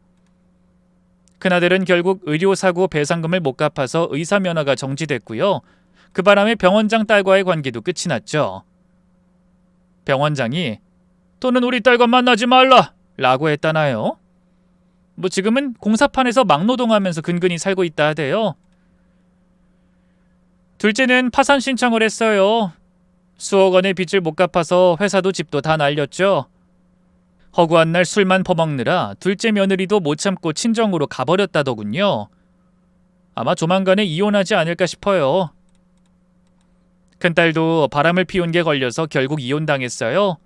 큰아들은 결국 의료사고 배상금을 못 갚아서 의사 면허가 정지됐고요. 그 바람에 병원장 딸과의 관계도 끝이 났죠. 병원장이 "너는 우리 딸과 만나지 말라" 라고 했다나요? 뭐 지금은 공사판에서 막노동하면서 근근히 살고 있다 하대요. 둘째는 파산 신청을 했어요. 수억 원의 빚을 못 갚아서 회사도 집도 다 날렸죠. 허구한 날 술만 퍼먹느라 둘째 며느리도 못 참고 친정으로 가버렸다더군요. 아마 조만간에 이혼하지 않을까 싶어요. 큰딸도 바람을 피운 게 걸려서 결국 이혼당했어요.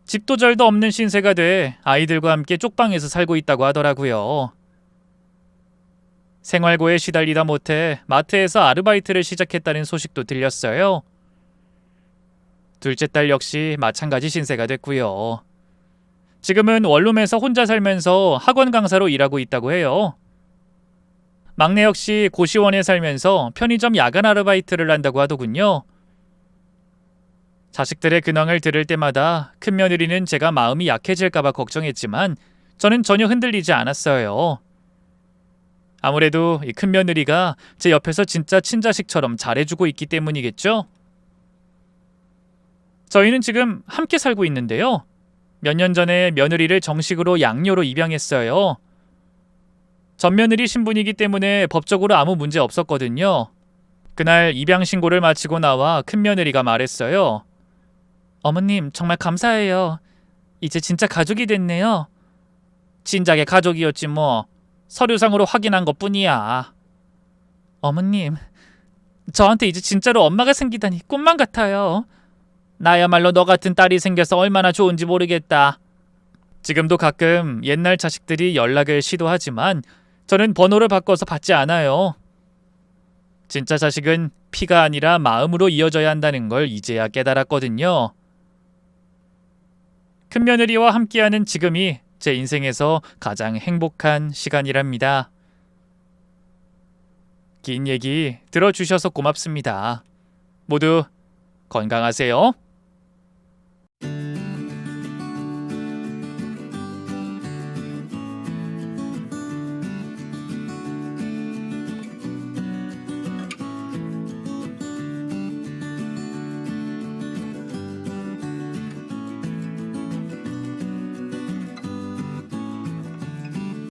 집도 절도 없는 신세가 돼 아이들과 함께 쪽방에서 살고 있다고 하더라고요. 생활고에 시달리다 못해 마트에서 아르바이트를 시작했다는 소식도 들렸어요. 둘째 딸 역시 마찬가지 신세가 됐고요. 지금은 원룸에서 혼자 살면서 학원 강사로 일하고 있다고 해요. 막내 역시 고시원에 살면서 편의점 야간 아르바이트를 한다고 하더군요. 자식들의 근황을 들을 때마다 큰며느리는 제가 마음이 약해질까봐 걱정했지만 저는 전혀 흔들리지 않았어요. 아무래도 이 큰며느리가 제 옆에서 진짜 친자식처럼 잘해주고 있기 때문이겠죠? 저희는 지금 함께 살고 있는데요. 몇 년 전에 며느리를 정식으로 양녀로 입양했어요. 전며느리 신분이기 때문에 법적으로 아무 문제 없었거든요. 그날 입양 신고를 마치고 나와 큰며느리가 말했어요. 어머님, 정말 감사해요. 이제 진짜 가족이 됐네요. 진작에 가족이었지 뭐. 서류상으로 확인한 것뿐이야. 어머님, 저한테 이제 진짜로 엄마가 생기다니 꿈만 같아요. 나야말로 너 같은 딸이 생겨서 얼마나 좋은지 모르겠다. 지금도 가끔 옛날 자식들이 연락을 시도하지만 저는 번호를 바꿔서 받지 않아요. 진짜 자식은 피가 아니라 마음으로 이어져야 한다는 걸 이제야 깨달았거든요. 큰며느리와 함께하는 지금이 제 인생에서 가장 행복한 시간이랍니다. 긴 얘기 들어주셔서 고맙습니다. 모두 건강하세요.